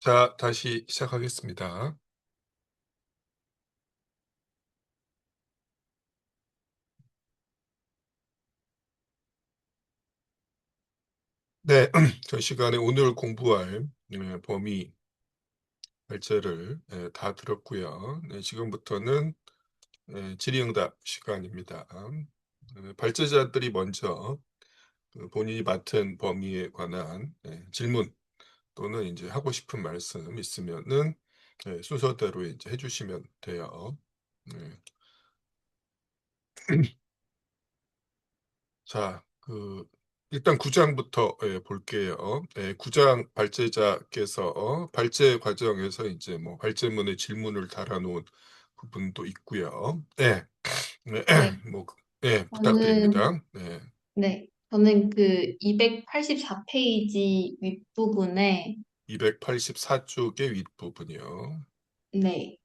자, 다시 시작하겠습니다. 네, 저 시간에 오늘 공부할 범위 발제를 다 들었고요. 네, 지금부터는 질의응답 시간입니다. 발제자들이 먼저 본인이 맡은 범위에 관한 질문 또는 이제 하고 싶은 말씀 있으면은 순서대로 이제 해주시면 돼요. 네. 자, 일단 9장부터 볼게요. 9장 발제자께서 발제 과정에서 이제 뭐 발제문에 질문을 달아놓은 부분도 있고요. 네, 네, 네, 뭐, 네, 저는, 부탁드립니다. 네, 저는 그 284페이지 윗부분에, 284쪽의 윗부분이요. 네,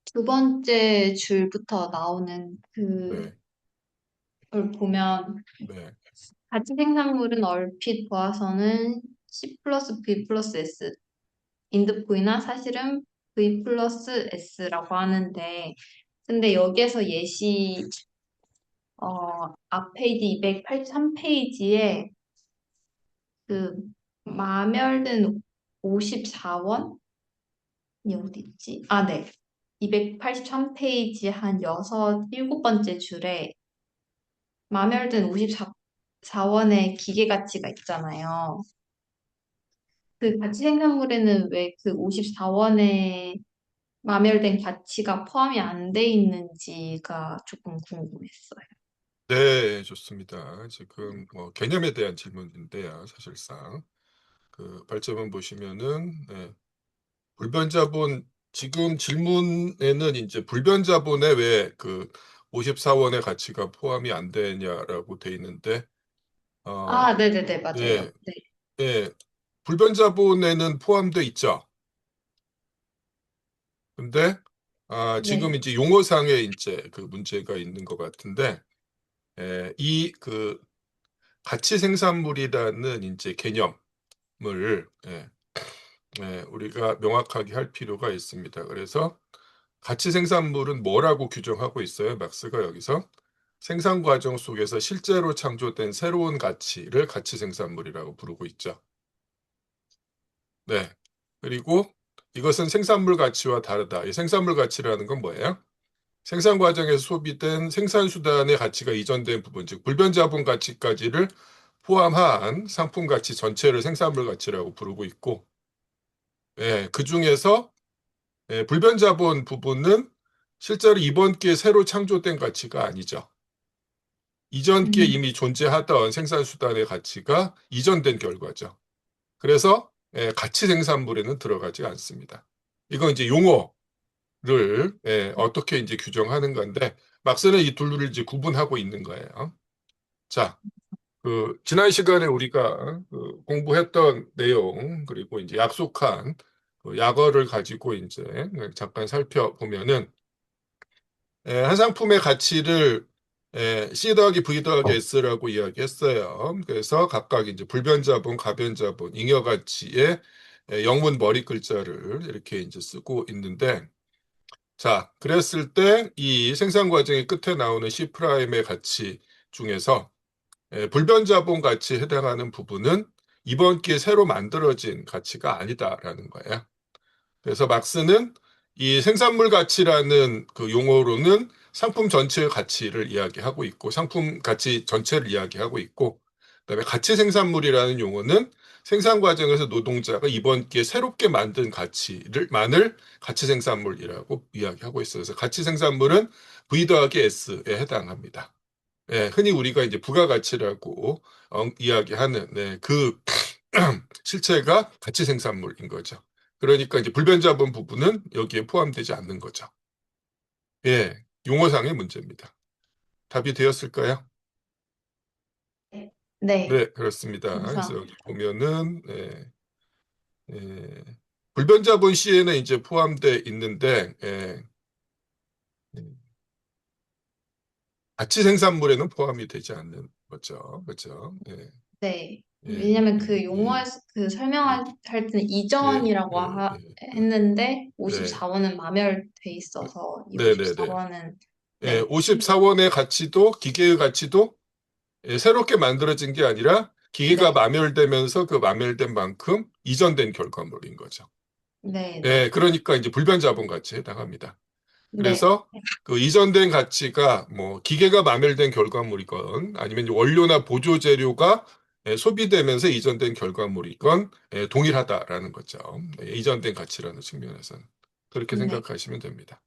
두 번째 줄부터 나오는 네, 그걸 보면, 네, 가치 생산물은 얼핏 보아서는 C 플러스 V 플러스 S, 인드포이나 사실은 V 플러스 S라고 하는데, 근데 여기에서 앞페이지 283페이지에 그 마멸된 54원? 이 어디 있지? 아, 네. 283페이지 한 일곱 번째 줄에 마멸된 54원의 기계 가치가 있잖아요. 그 가치 생산물에는 왜 그 54원의 마멸된 가치가 포함이 안 돼 있는지가 조금 궁금했어요. 네, 좋습니다. 지금 뭐 개념에 대한 질문인데요, 사실상 발제문 보시면은 불변자본 지금 질문에는 이제 불변자본에 왜 54원의 가치가 포함이 안 되냐라고 돼 있는데 어, 아, 네네네, 맞아요. 예, 네. 예. 불변자본에는 포함돼 있죠. 근데 지금 네. 이제 용어상에 이제 문제가 있는 것 같은데 이 가치 생산물이라는 이제 개념을 우리가 명확하게 할 필요가 있습니다. 그래서 가치 생산물은 뭐라고 규정하고 있어요? 막스가 여기서 생산 과정 속에서 실제로 창조된 새로운 가치를 가치 생산물이라고 부르고 있죠. 네. 그리고 이것은 생산물 가치와 다르다. 이 생산물 가치라는 건 뭐예요? 생산 과정에서 소비된 생산 수단의 가치가 이전된 부분, 즉 불변자본 가치까지를 포함한 상품 가치 전체를 생산물 가치라고 부르고 있고, 그 중에서 불변자본 부분은 실제로 이번 기회에 새로 창조된 가치가 아니죠. 이전 기회에 음, 이미 존재하던 생산수단의 가치가 이전된 결과죠. 그래서 가치 생산물에는 들어가지 않습니다. 이건 이제 용어를 어떻게 이제 규정하는 건데 막스는 이 둘을 이제 구분하고 있는 거예요. 자, 지난 시간에 우리가 공부했던 내용 그리고 이제 약속한 약어를 가지고 이제 잠깐 살펴보면은 한 상품의 가치를 C 더하기 V 더하기 S라고 이야기했어요. 그래서 각각 이제 불변자본, 가변자본, 잉여가치의 영문 머리 글자를 이렇게 이제 쓰고 있는데, 자, 그랬을 때 이 생산 과정의 끝에 나오는 C 프라임의 가치 중에서 불변자본 가치에 해당하는 부분은 이번 기회에 새로 만들어진 가치가 아니다라는 거예요. 그래서 막스는 이 생산물 가치라는 용어로는 상품 전체의 가치를 이야기하고 있고 상품 가치 전체를 이야기하고 있고 그다음에 가치 생산물이라는 용어는 생산 과정에서 노동자가 이번 기회에 새롭게 만든 가치를 가치 생산물이라고 이야기하고 있어요. 그래서 가치 생산물은 V 더하기 S에 해당합니다. 흔히 우리가 이제 부가가치라고 이야기하는 실체가 가치 생산물인 거죠. 그러니까 이제 불변자본 부분은 여기에 포함되지 않는 거죠. 용어상의 문제입니다. 답이 되었을까요? 네. 네, 네, 그렇습니다. 그래서 여기 감사합니다. 보면은 예, 불변자본 C에는 이제 포함되어 있는데 가치 생산물에는 포함이 되지 않는 거죠. 그렇죠? 네. 예, 왜냐면 예, 그 예, 용어에서 그 예, 설명할 때는 예, 이전이라고 예. 했는데 네, 54원은 마멸돼 있어서 이 네, 네, 네. 54원은 예, 네, 54원의 가치도 기계의 가치도 새롭게 만들어진 게 아니라 기계가 네, 마멸되면서 그 마멸된 만큼 이전된 결과물인 거죠. 네, 예, 네, 그러니까 이제 불변 자본 가치에 해당합니다. 네, 그래서 그 이전된 가치가 뭐 기계가 마멸된 결과물이건 아니면 이제 원료나 보조 재료가 소비되면서 이전된 결과물이건 동일하다라는 거죠. 이전된 가치라는 측면에서는 그렇게 네, 생각하시면 됩니다.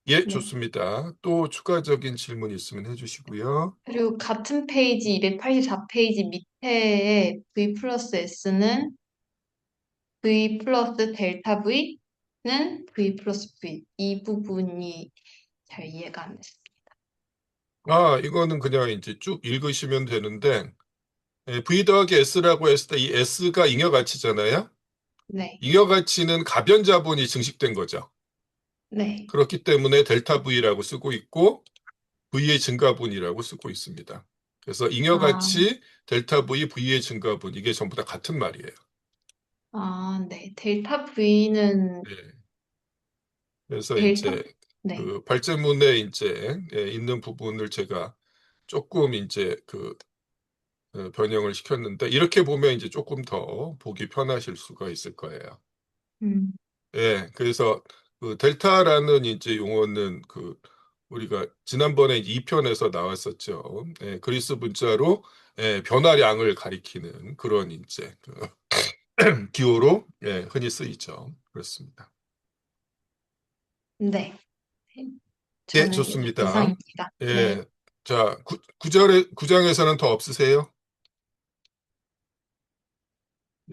예, 네. 좋습니다. 또 추가적인 질문 있으면 해주시고요. 그리고 같은 페이지 284페이지 밑에의 V 플러스 S는 V 플러스 델타 V는 V 플러스 V 이 부분이 잘 이해가 안 됐어요. 아, 이거는 그냥 이제 쭉 읽으시면 되는데 V 더하기 S라고 했을 때 이 S가 잉여 가치잖아요. 네, 잉여 가치는 가변 자본이 증식된 거죠. 네. 그렇기 때문에 델타 V라고 쓰고 있고 V의 증가분이라고 쓰고 있습니다. 그래서 아, 잉여가치, 델타 V, V의 증가분 이게 전부 다 같은 말이에요. 네. 델타 V는 네. 그래서 델타, 이제 네. 그 발제문에 이제 있는 부분을 제가 조금 이제 그 변형을 시켰는데 이렇게 보면 이제 조금 더 보기 편하실 수가 있을 거예요. 음, 예, 그래서 그 델타라는 이제 용어는 그 우리가 지난번에 2편에서 나왔었죠. 예, 그리스 문자로 변화량을 가리키는 그런 이제 그 기호로 흔히 쓰이죠. 그렇습니다. 네. 예, 저는 좋습니다. 이상입니다. 네. 예, 자, 구장에서는 더 없으세요?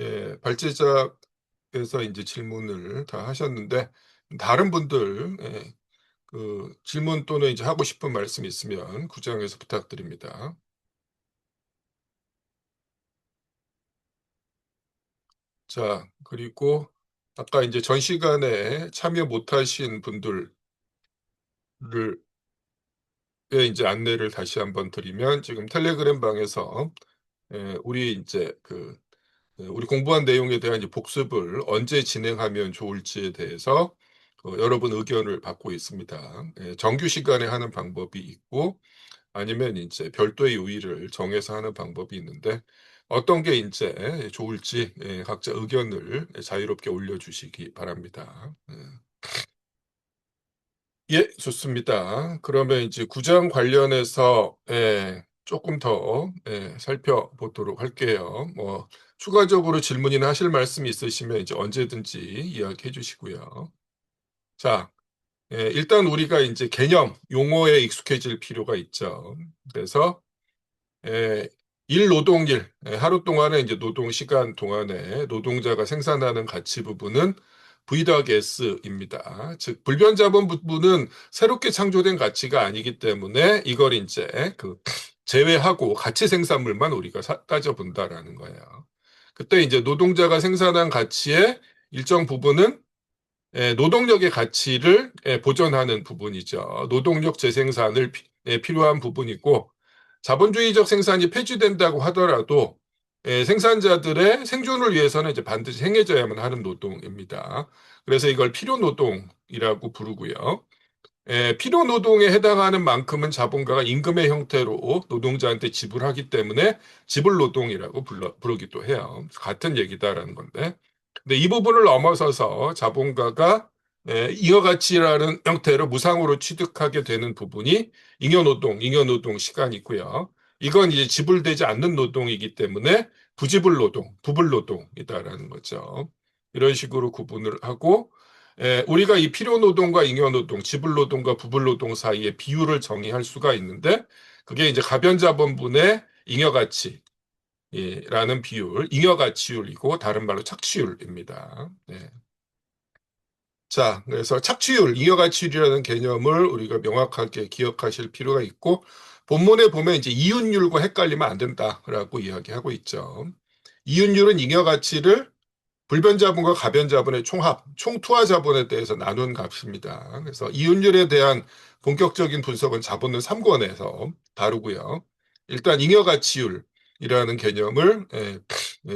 예, 발제자께서 이제 질문을 다 하셨는데 다른 분들 그 질문 또는 이제 하고 싶은 말씀 있으면 구장에서 부탁드립니다. 자, 그리고 아까 이제 전 시간에 참여 못하신 분들을 이제 안내를 다시 한번 드리면 지금 텔레그램 방에서 우리 이제 그 우리 공부한 내용에 대한 이제 복습을 언제 진행하면 좋을지에 대해서 여러분 의견을 받고 있습니다. 정규 시간에 하는 방법이 있고 아니면 이제 별도의 요일을 정해서 하는 방법이 있는데 어떤 게 이제 좋을지 각자 의견을 자유롭게 올려주시기 바랍니다. 예, 좋습니다. 그러면 이제 구장 관련해서 조금 더 살펴보도록 할게요. 뭐 추가적으로 질문이나 하실 말씀이 있으시면 이제 언제든지 이야기해 주시고요. 자, 일단 우리가 이제 개념, 용어에 익숙해질 필요가 있죠. 그래서 예, 일노동일, 하루 동안에 이제 노동 시간 동안에 노동자가 생산하는 가치 부분은 V 더하기 S입니다. 즉, 불변자본 부분은 새롭게 창조된 가치가 아니기 때문에 이걸 이제 그 제외하고 가치 생산물만 우리가 따져본다라는 거예요. 그때 이제 노동자가 생산한 가치의 일정 부분은 노동력의 가치를 보존하는 부분이죠. 노동력 재생산을 필요한 부분이고 자본주의적 생산이 폐지된다고 하더라도 생산자들의 생존을 위해서는 이제 반드시 행해져야만 하는 노동입니다. 그래서 이걸 필요 노동이라고 부르고요. 필요 노동에 해당하는 만큼은 자본가가 임금의 형태로 노동자한테 지불하기 때문에 지불 노동이라고 부르기도 해요. 같은 얘기다라는 건데. 근데 이 부분을 넘어서서 자본가가 잉여가치라는 형태로 무상으로 취득하게 되는 부분이 잉여노동, 잉여노동 시간이고요. 이건 이제 지불되지 않는 노동이기 때문에 부지불 노동, 부불 노동이다라는 거죠. 이런 식으로 구분을 하고 우리가 이 필요노동과 잉여노동, 지불노동과 부불노동 사이의 비율을 정의할 수가 있는데 그게 이제 가변자본분의 잉여가치, 라는 비율, 잉여가치율이고 다른 말로 착취율입니다. 네. 자, 그래서 착취율, 잉여가치율이라는 개념을 우리가 명확하게 기억하실 필요가 있고 본문에 보면 이제 이윤율과 헷갈리면 안 된다라고 이야기하고 있죠. 이윤율은 잉여가치를 불변자본과 가변자본의 총합, 총투하자본에 대해서 나눈 값입니다. 그래서 이윤율에 대한 본격적인 분석은 자본론 3권에서 다루고요. 일단 잉여가치율, 이라는 개념을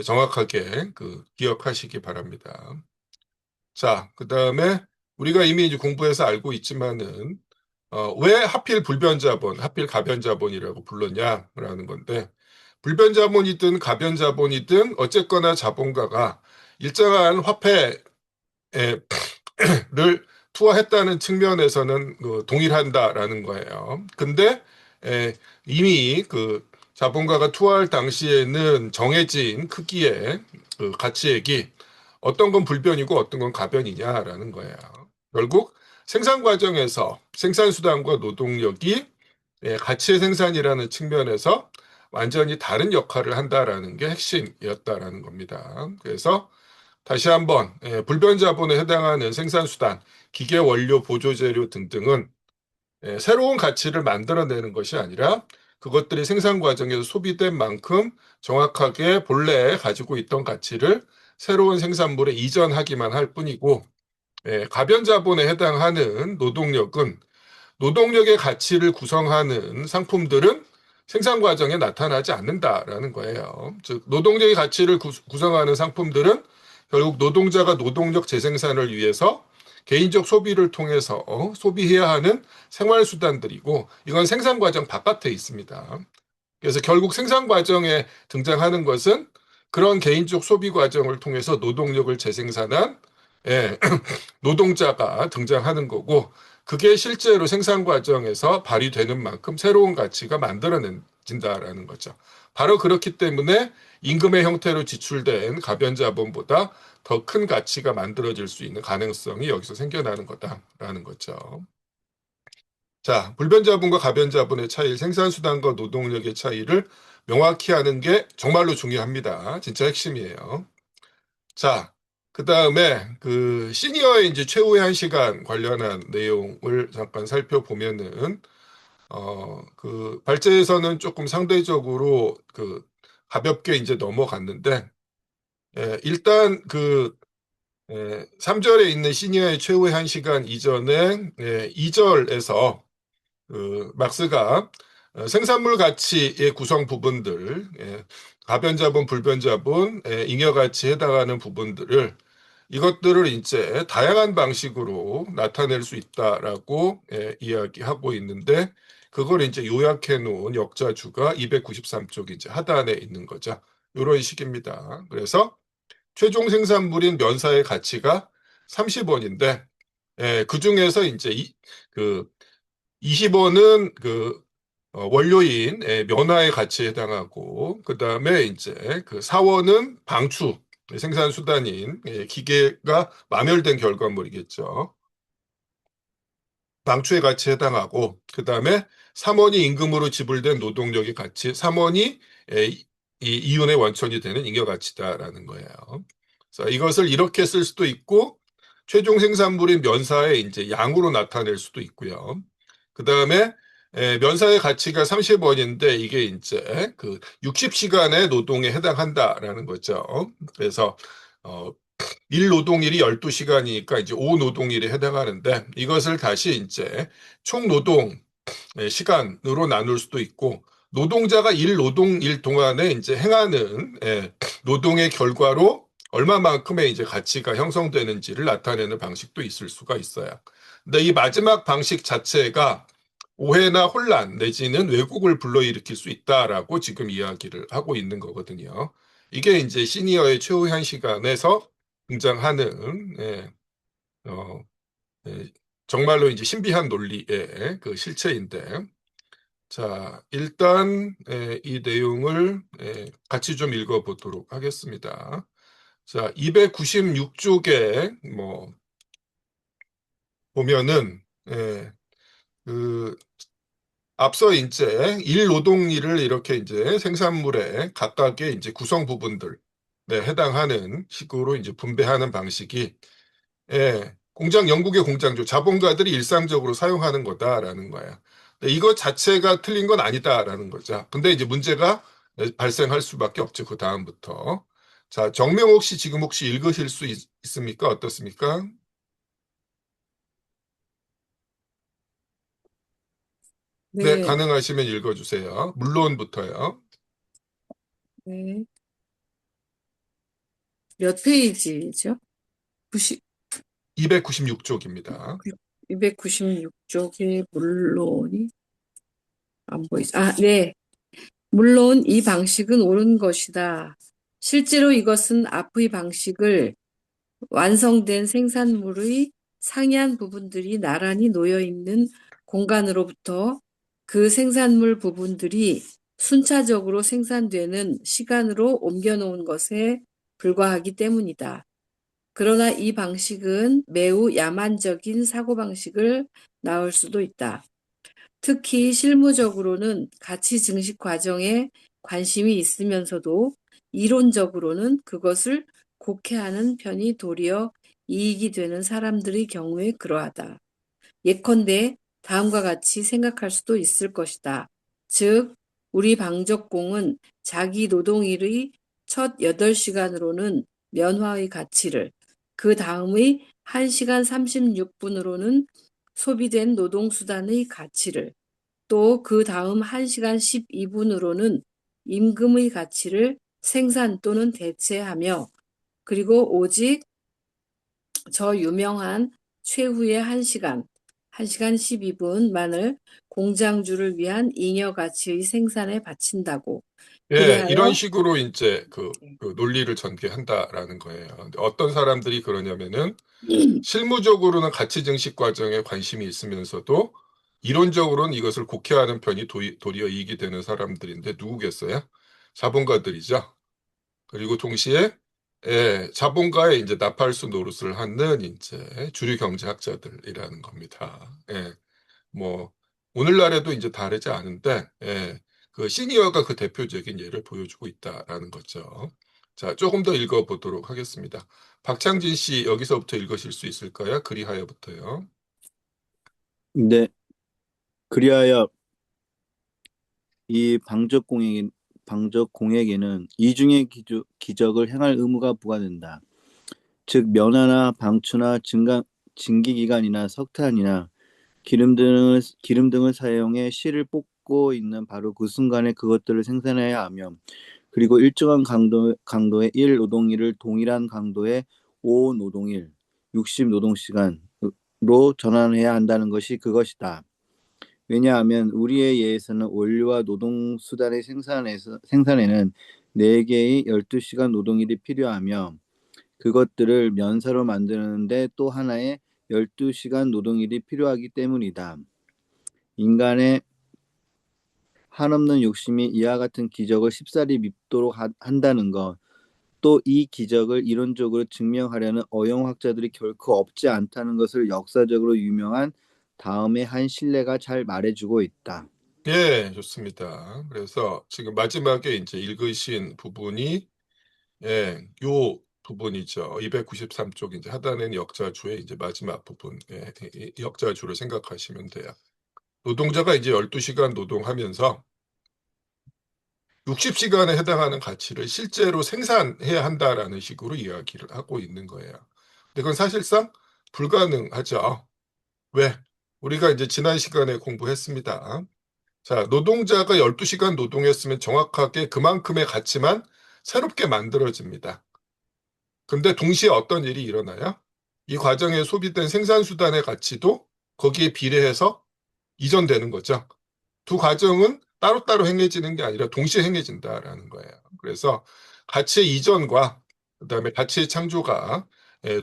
정확하게 기억하시기 바랍니다. 자, 그 다음에 우리가 이미 이제 공부해서 알고 있지만은 왜 하필 불변자본, 하필 가변자본이라고 불렀냐라는 건데 불변자본이든 가변자본이든 어쨌거나 자본가가 일정한 화폐 를 투하했다는 측면에서는 동일한다라는 거예요. 근데 이미 자본가가 투하할 당시에는 정해진 크기의 가치액이 어떤 건 불변이고 어떤 건 가변이냐라는 거예요. 결국 생산 과정에서 생산수단과 노동력이 가치의 생산이라는 측면에서 완전히 다른 역할을 한다라는 게 핵심이었다라는 겁니다. 그래서 다시 한번 불변자본에 해당하는 생산수단, 기계 원료, 보조재료 등등은 새로운 가치를 만들어내는 것이 아니라 그것들이 생산 과정에서 소비된 만큼 정확하게 본래 가지고 있던 가치를 새로운 생산물에 이전하기만 할 뿐이고 가변자본에 해당하는 노동력은 노동력의 가치를 구성하는 상품들은 생산 과정에 나타나지 않는다라는 거예요. 즉, 노동력의 가치를 구성하는 상품들은 결국 노동자가 노동력 재생산을 위해서 개인적 소비를 통해서 소비해야 하는 생활수단들이고, 이건 생산 과정 바깥에 있습니다. 그래서 결국 생산 과정에 등장하는 것은 그런 개인적 소비 과정을 통해서 노동력을 재생산한 예, 노동자가 등장하는 거고 그게 실제로 생산 과정에서 발휘되는 만큼 새로운 가치가 만들어진다라는 거죠. 바로 그렇기 때문에 임금의 형태로 지출된 가변자본보다 더 큰 가치가 만들어질 수 있는 가능성이 여기서 생겨나는 거다라는 거죠. 자, 불변자본과 가변자본의 차이, 생산수단과 노동력의 차이를 명확히 하는 게 정말로 중요합니다. 진짜 핵심이에요. 자, 그 다음에 시니어의 이제 최후의 한 시간 관련한 내용을 잠깐 살펴보면은, 발제에서는 조금 상대적으로 가볍게 이제 넘어갔는데, 일단 3절에 있는 시니어의 최후의 한 시간 이전에 2절에서 막스가 생산물 가치의 구성 부분들, 가변자본, 불변자본, 잉여 가치에 해당하는 부분들을 이것들을 이제 다양한 방식으로 나타낼 수 있다라고 이야기하고 있는데 그걸 이제 요약해 놓은 역자주가 293쪽 이제 하단에 있는 거죠. 이런 식입니다. 그래서 최종 생산물인 면사의 가치가 30원인데 그 중에서 이제 그 20원은 원료인 면화의 가치에 해당하고 그다음에 이제 4원은 방추 생산 수단인 기계가 마멸된 결과물이겠죠. 방추의 가치에 해당하고 그다음에 3원이 임금으로 지불된 노동력의 가치, 3원이 이 이윤의 원천이 되는 잉여 가치다라는 거예요. 그래서 이것을 이렇게 쓸 수도 있고 최종 생산물인 면사의 이제 양으로 나타낼 수도 있고요. 그다음에 면사의 가치가 30원인데 이게 이제 60시간의 노동에 해당한다라는 거죠. 그래서 일 노동일이 12시간이니까 이제 5노동일에 해당하는데 이것을 다시 이제 총 노동 시간으로 나눌 수도 있고 노동자가 일 노동일 동안에 이제 행하는 노동의 결과로 얼마만큼의 이제 가치가 형성되는지를 나타내는 방식도 있을 수가 있어요. 근데 이 마지막 방식 자체가 오해나 혼란 내지는 왜곡을 불러일으킬 수 있다라고 지금 이야기를 하고 있는 거거든요. 이게 이제 시니어의 최후한 시간에서 등장하는 어, 정말로 이제 신비한 논리의 실체인데 자, 일단 이 내용을 같이 좀 읽어보도록 하겠습니다. 자, 296쪽에 뭐 보면은 그 앞서 이제 일 노동일을 이렇게 이제 생산물의 각각의 이제 구성 부분들 해당하는 식으로 이제 분배하는 방식이 공장 영국의 공장주 자본가들이 일상적으로 사용하는 거다라는 거예요. 근데 이것 자체가 틀린 건 아니다라는 거죠. 근데 이제 문제가 발생할 수밖에 없죠. 그 다음부터. 자, 정명옥 씨 지금 혹시 읽으실 수 있습니까? 어떻습니까? 네, 네, 가능하시면 읽어주세요. 물론부터요. 네. 몇 페이지죠? 90, 296쪽입니다. 296쪽에 물론이 안 보이죠? 아, 네. 물론 이 방식은 옳은 것이다. 실제로 이것은 앞의 방식을 완성된 생산물의 상이한 부분들이 나란히 놓여 있는 공간으로부터 그 생산물 부분들이 순차적으로 생산되는 시간으로 옮겨 놓은 것에 불과하기 때문이다. 그러나 이 방식은 매우 야만적인 사고방식을 낳을 수도 있다. 특히 실무적으로는 가치 증식 과정에 관심이 있으면서도 이론적으로는 그것을 곡해하는 편이 도리어 이익이 되는 사람들의 경우에 그러하다. 예컨대 다음과 같이 생각할 수도 있을 것이다. 즉, 우리 방적공은 자기 노동일의 첫 8시간으로는 면화의 가치를, 그 다음의 1시간 36분으로는 소비된 노동수단의 가치를, 또 그 다음 1시간 12분으로는 임금의 가치를 생산 또는 대체하며, 그리고 오직 저 유명한 최후의 1시간, 1시간 12분만을 공장주를 위한 잉여 가치의 생산에 바친다고. 예, 그리하여 이런 식으로 이제 그 논리를 전개한다라는 거예요. 근데 어떤 사람들이 그러냐면은 실무적으로는 가치 증식 과정에 관심이 있으면서도 이론적으로는 이것을 곡해하는 편이 도리어 이익이 되는 사람들인데 누구겠어요? 자본가들이죠. 그리고 동시에 자본가의 이제 나팔수 노릇을 하는 이제 주류 경제학자들이라는 겁니다. 뭐 오늘날에도 이제 다르지 않은데 그 시니어가 그 대표적인 예를 보여주고 있다라는 거죠. 자, 조금 더 읽어보도록 하겠습니다. 박창진 씨 여기서부터 읽으실 수 있을까요? 그리하여부터요. 네, 그리하여 이 방적공에게는 이중의 기적을 행할 의무가 부과된다. 즉 면화나 방추나 증기기관이나 석탄이나 기름 등을 사용해 실을 뽑고 있는 바로 그 순간에 그것들을 생산해야 하며, 그리고 일정한 강도의 1 노동일을 동일한 강도의 5 노동일, 60 노동시간으로 전환해야 한다는 것이 그것이다. 왜냐하면 우리의 예에서는 원료와 노동 수단의 생산에는 4개의 12시간 노동일이 필요하며, 그것들을 면사로 만드는데 또 하나의 12시간 노동일이 필요하기 때문이다. 인간의 한없는 욕심이 이와 같은 기적을 쉽사리 믿도록 한다는 것, 또 이 기적을 이론적으로 증명하려는 어용학자들이 결코 없지 않다는 것을 역사적으로 유명한 다음의 한 신뢰가 잘 말해주고 있다. 예, 좋습니다. 그래서 지금 마지막에 이제 읽으신 부분이 요 부분이죠. 293쪽 이제 하단에는 역자주의 이제 마지막 부분, 이 역자주를 생각하시면 돼요. 노동자가 이제 12시간 노동하면서 60시간에 해당하는 가치를 실제로 생산해야 한다라는 식으로 이야기를 하고 있는 거예요. 근데 그건 사실상 불가능하죠. 왜? 우리가 이제 지난 시간에 공부했습니다. 자, 노동자가 12시간 노동했으면 정확하게 그만큼의 가치만 새롭게 만들어집니다. 근데 동시에 어떤 일이 일어나요? 이 과정에 소비된 생산수단의 가치도 거기에 비례해서 이전되는 거죠. 두 과정은 따로따로 행해지는 게 아니라 동시에 행해진다라는 거예요. 그래서 가치의 이전과 그다음에 가치의 창조가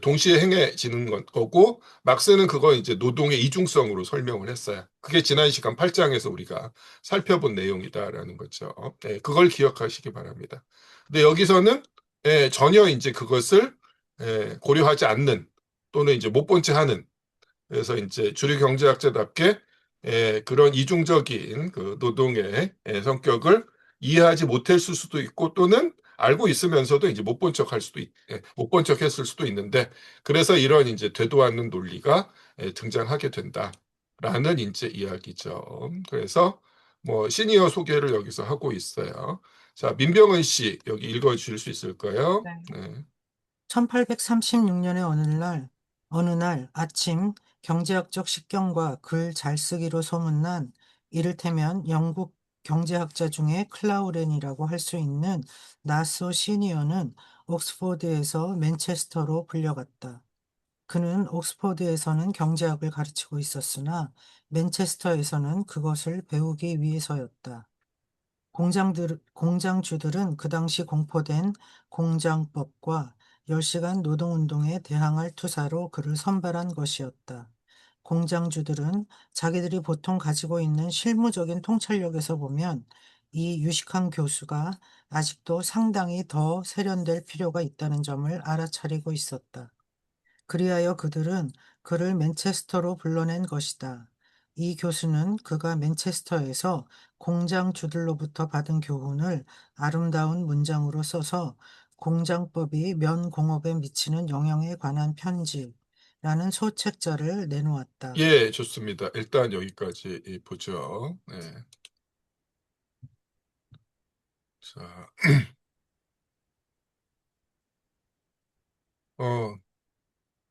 동시에 행해지는 거고, 막스는 그거 이제 노동의 이중성으로 설명을 했어요. 그게 지난 시간 8장에서 우리가 살펴본 내용이다라는 거죠. 그걸 기억하시기 바랍니다. 근데 여기서는 전혀 이제 그것을 고려하지 않는, 또는 이제 못 본 채 하는, 그래서 이제 주류 경제학자답게 그런 이중적인 그 노동의 성격을 이해하지 못했을 수도 있고, 또는 알고 있으면서도 이제 못 본 척할 수도 못 본 척했을 수도 있는데, 그래서 이런 이제 되도 않는 논리가 등장하게 된다라는 이제 이야기죠. 그래서 뭐 시니어 소개를 여기서 하고 있어요. 자, 민병은 씨 여기 읽어 주실 수 있을까요? 네. 네. 1836년의 어느 날 아침 경제학적 식견과 글 잘 쓰기로 소문난 이를테면 영국 경제학자 중에 클라우렌이라고 할 수 있는 나소 시니어는 옥스포드에서 맨체스터로 불려갔다. 그는 옥스포드에서는 경제학을 가르치고 있었으나 맨체스터에서는 그것을 배우기 위해서였다. 공장주들은 그 당시 공포된 공장법과 10시간 노동운동에 대항할 투사로 그를 선발한 것이었다. 공장주들은 자기들이 보통 가지고 있는 실무적인 통찰력에서 보면 이 유식한 교수가 아직도 상당히 더 세련될 필요가 있다는 점을 알아차리고 있었다. 그리하여 그들은 그를 맨체스터로 불러낸 것이다. 이 교수는 그가 맨체스터에서 공장주들로부터 받은 교훈을 아름다운 문장으로 써서 공장법이 면공업에 미치는 영향에 관한 편지라는 소책자를 내놓았다. 예, 좋습니다. 일단 여기까지 보죠. 네. 자,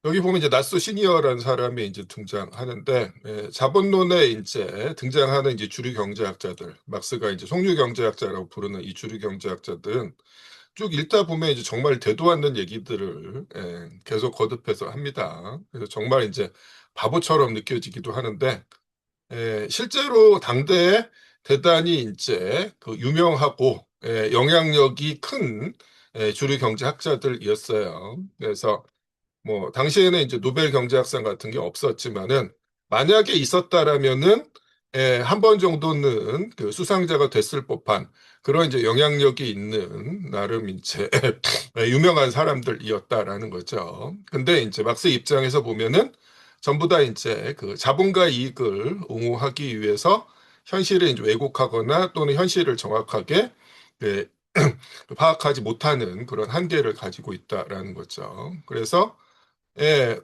여기 보면 이제 나스 시니어라는 사람이 이제 등장하는데, 자본론에 이제 등장하는 이제 주류 경제학자들, 막스가 이제 속류 경제학자라고 부르는 이 주류 경제학자들은 쭉 읽다 보면 이제 정말 되도 않는 얘기들을 계속 거듭해서 합니다. 그래서 정말 이제 바보처럼 느껴지기도 하는데, 실제로 당대에 대단히 이제 그 유명하고 영향력이 큰 주류 경제학자들이었어요. 그래서 뭐 당시에는 이제 노벨 경제학상 같은 게 없었지만은 만약에 있었다라면은 한 번 정도는 그 수상자가 됐을 법한 그런 이제 영향력이 있는 나름 이제 유명한 사람들이었다라는 거죠. 근데 이제 막스 입장에서 보면은 전부 다 이제 그 자본가 이익을 옹호하기 위해서 현실을 이제 왜곡하거나 또는 현실을 정확하게 예, 파악하지 못하는 그런 한계를 가지고 있다라는 거죠. 그래서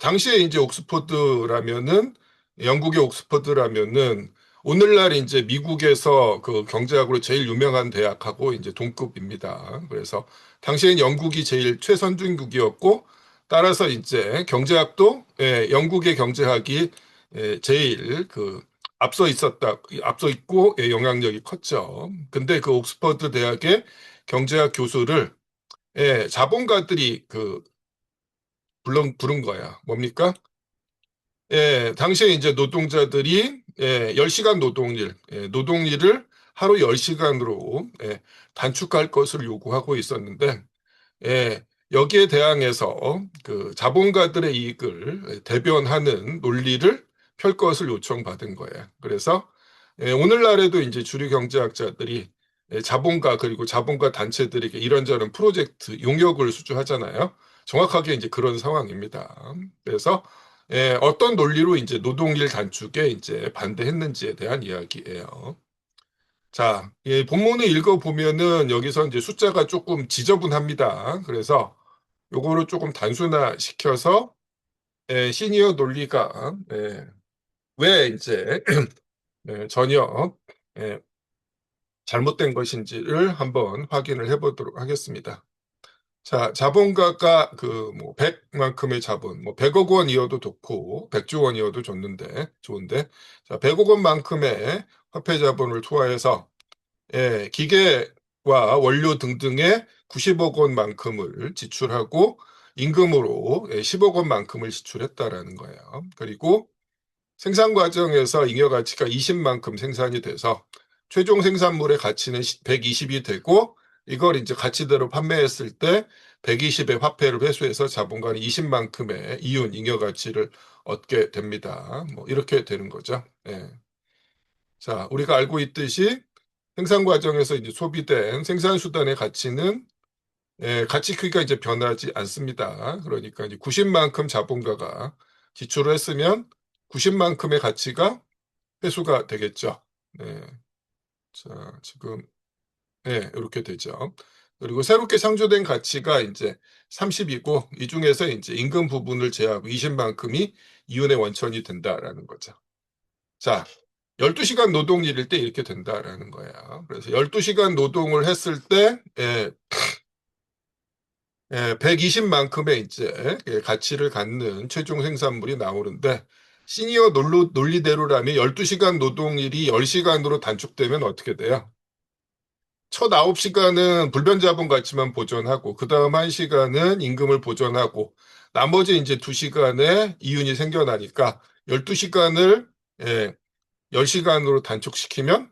당시에 이제 옥스퍼드라면은 영국의 옥스퍼드라면은 오늘날 이제 미국에서 그 경제학으로 제일 유명한 대학하고 이제 동급입니다. 그래서 당시엔 영국이 제일 최선진국이었고 따라서 이제 경제학도 영국의 경제학이 제일 그 앞서 있고 영향력이 컸죠. 근데 그 옥스퍼드 대학의 경제학 교수를 자본가들이 그 부른 거야. 뭡니까? 당시에 이제 노동자들이 10시간 노동일을 하루 10시간으로 단축할 것을 요구하고 있었는데 여기에 대항해서 그 자본가들의 이익을 대변하는 논리를 펼 것을 요청받은 거예요. 그래서 오늘날에도 이제 주류 경제학자들이 자본가 그리고 자본가 단체들에게 이런저런 프로젝트 용역을 수주하잖아요. 정확하게 이제 그런 상황입니다. 그래서 어떤 논리로 이제 노동일 단축에 이제 반대했는지에 대한 이야기예요. 자, 본문을 읽어보면은 여기서 이제 숫자가 조금 지저분합니다. 그래서 요거를 조금 단순화 시켜서 시니어 논리가 왜 이제 전혀 잘못된 것인지를 한번 확인을 해보도록 하겠습니다. 자, 자본가가 그 뭐 100만큼의 자본, 뭐 100억 원이어도 좋고 100조 원이어도 좋은데 자, 100억 원만큼의 화폐 자본을 투하해서 기계와 원료 등등의 90억 원만큼을 지출하고 임금으로 10억 원만큼을 지출했다라는 거예요. 그리고 생산 과정에서 잉여 가치가 20만큼 생산이 돼서 최종 생산물의 가치는 120이 되고 이걸 이제 가치대로 판매했을 때 120의 화폐를 회수해서 자본가는 20만큼의 이윤 잉여 가치를 얻게 됩니다. 뭐 이렇게 되는 거죠. 자, 우리가 알고 있듯이 생산 과정에서 이제 소비된 생산 수단의 가치는 가치 크기가 이제 변하지 않습니다. 그러니까 이제 90만큼 자본가가 지출을 했으면 90만큼의 가치가 회수가 되겠죠. 네. 자, 지금 이렇게 되죠. 그리고 새롭게 창조된 가치가 이제 30이고 이 중에서 이제 임금 부분을 제하고 20만큼이 이윤의 원천이 된다라는 거죠. 자, 12시간 노동일일 때 이렇게 된다라는 거예요. 그래서 12시간 노동을 했을 때 120만큼의 이제 가치를 갖는 최종 생산물이 나오는데 시니어 논리대로라면 12시간 노동일이 10시간으로 단축되면 어떻게 돼요? 첫 9시간은 불변자본 가치만 보존하고, 그 다음 1시간은 임금을 보존하고, 나머지 이제 2시간에 이윤이 생겨나니까 12시간을 10시간으로 단축시키면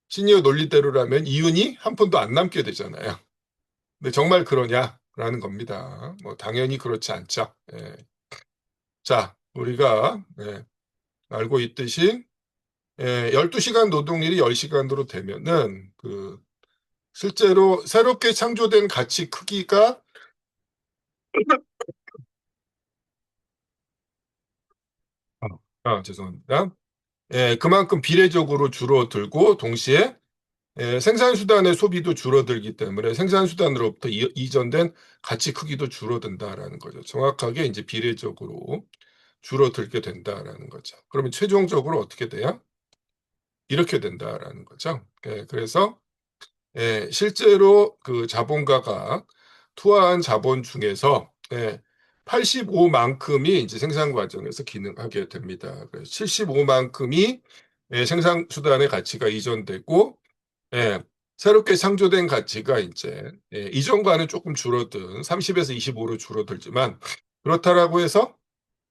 시니어 논리대로라면 이윤이 한 푼도 안 남게 되잖아요. 근데 정말 그러냐라는 겁니다. 뭐 당연히 그렇지 않죠. 자, 우리가 알고 있듯이 12시간 노동일이 10시간으로 되면은 실제로 새롭게 창조된 가치 크기가 죄송합니다. 그만큼 비례적으로 줄어들고 동시에 생산수단의 소비도 줄어들기 때문에 생산수단으로부터 이전된 가치 크기도 줄어든다라는 거죠. 정확하게 이제 비례적으로 줄어들게 된다라는 거죠. 그러면 최종적으로 어떻게 돼요? 이렇게 된다라는 거죠. 그래서 실제로 그 자본가가 투하한 자본 중에서 85만큼이 이제 생산 과정에서 기능하게 됩니다. 그래서 75만큼이 생산 수단의 가치가 이전되고 새롭게 창조된 가치가 이제 이전과는 조금 줄어든 30에서 25로 줄어들지만 그렇다라고 해서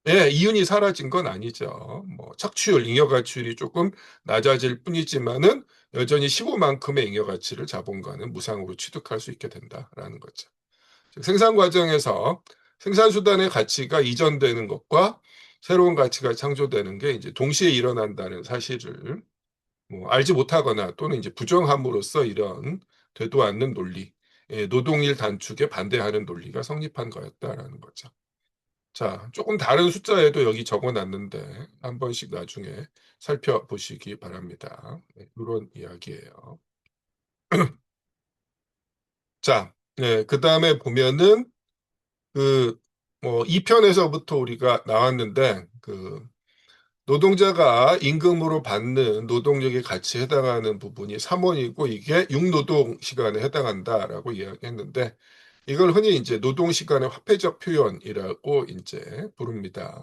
이윤이 사라진 건 아니죠. 뭐 착취율, 잉여 가치율이 조금 낮아질 뿐이지만은 여전히 15만큼의 잉여 가치를 자본가는 무상으로 취득할 수 있게 된다라는 거죠. 즉 생산 과정에서 생산 수단의 가치가 이전되는 것과 새로운 가치가 창조되는 게 이제 동시에 일어난다는 사실을 뭐 알지 못하거나 또는 이제 부정함으로써 이런 되도 않는 논리, 노동일 단축에 반대하는 논리가 성립한 거였다라는 거죠. 자, 조금 다른 숫자에도 여기 적어놨는데 한 번씩 나중에 살펴보시기 바랍니다. 이런 이야기예요. 자, 그 다음에 보면은 뭐 2편에서부터 우리가 나왔는데 노동자가 임금으로 받는 노동력의 가치에 해당하는 부분이 3원이고 이게 6노동 시간에 해당한다라고 이야기했는데 이걸 흔히 이제 노동시간의 화폐적 표현이라고 이제 부릅니다.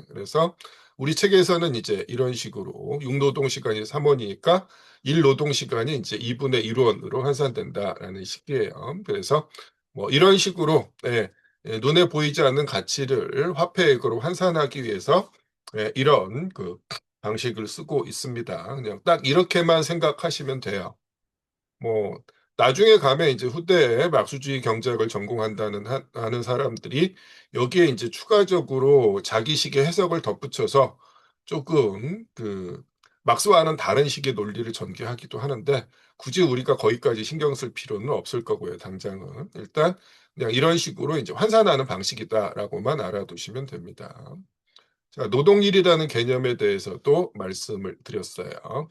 그래서 우리 책에서는 이제 이런 식으로 6노동시간이 3원이니까 1노동시간이 이제 2분의 1원으로 환산된다라는 식이에요. 그래서 뭐 이런 식으로 눈에 보이지 않는 가치를 화폐액으로 환산하기 위해서 이런 방식을 쓰고 있습니다. 그냥 딱 이렇게만 생각하시면 돼요. 뭐 나중에 가면 이제 후대에 막수주의 경제학을 전공한다는 하는 사람들이 여기에 이제 추가적으로 자기식의 해석을 덧붙여서 조금 막스와는 다른 식의 논리를 전개하기도 하는데 굳이 우리가 거기까지 신경 쓸 필요는 없을 거고요, 당장은. 일단 그냥 이런 식으로 이제 환산하는 방식이다라고만 알아두시면 됩니다. 자, 노동일이라는 개념에 대해서도 말씀을 드렸어요.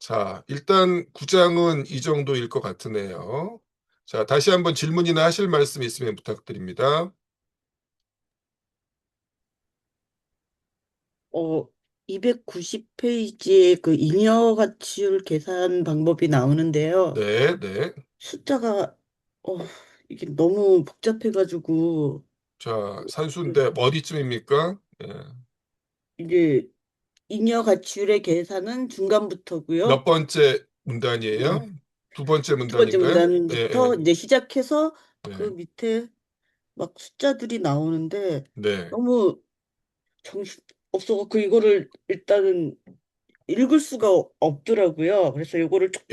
자, 일단 구장은 이 정도일 것 같으네요. 자, 다시 한번 질문이나 하실 말씀 있으면 부탁드립니다. 290페이지에 그 잉여 가치율 계산 방법이 나오는데요. 네, 네. 숫자가, 어, 이게 너무 복잡해가지고, 자, 그, 산수인데 어디쯤입니까? 이게 잉여 가치율의 계산은 중간부터고요. 몇 번째 음, 문단이에요? 두 번째 두 번째 문단인가요? 문단부터 이제 시작해서 그 네, 밑에 막 숫자들이 나오는데 네. 너무 정신 없어갖고 이거를 일단은 읽을 수가 없더라고요. 그래서 이거를 조금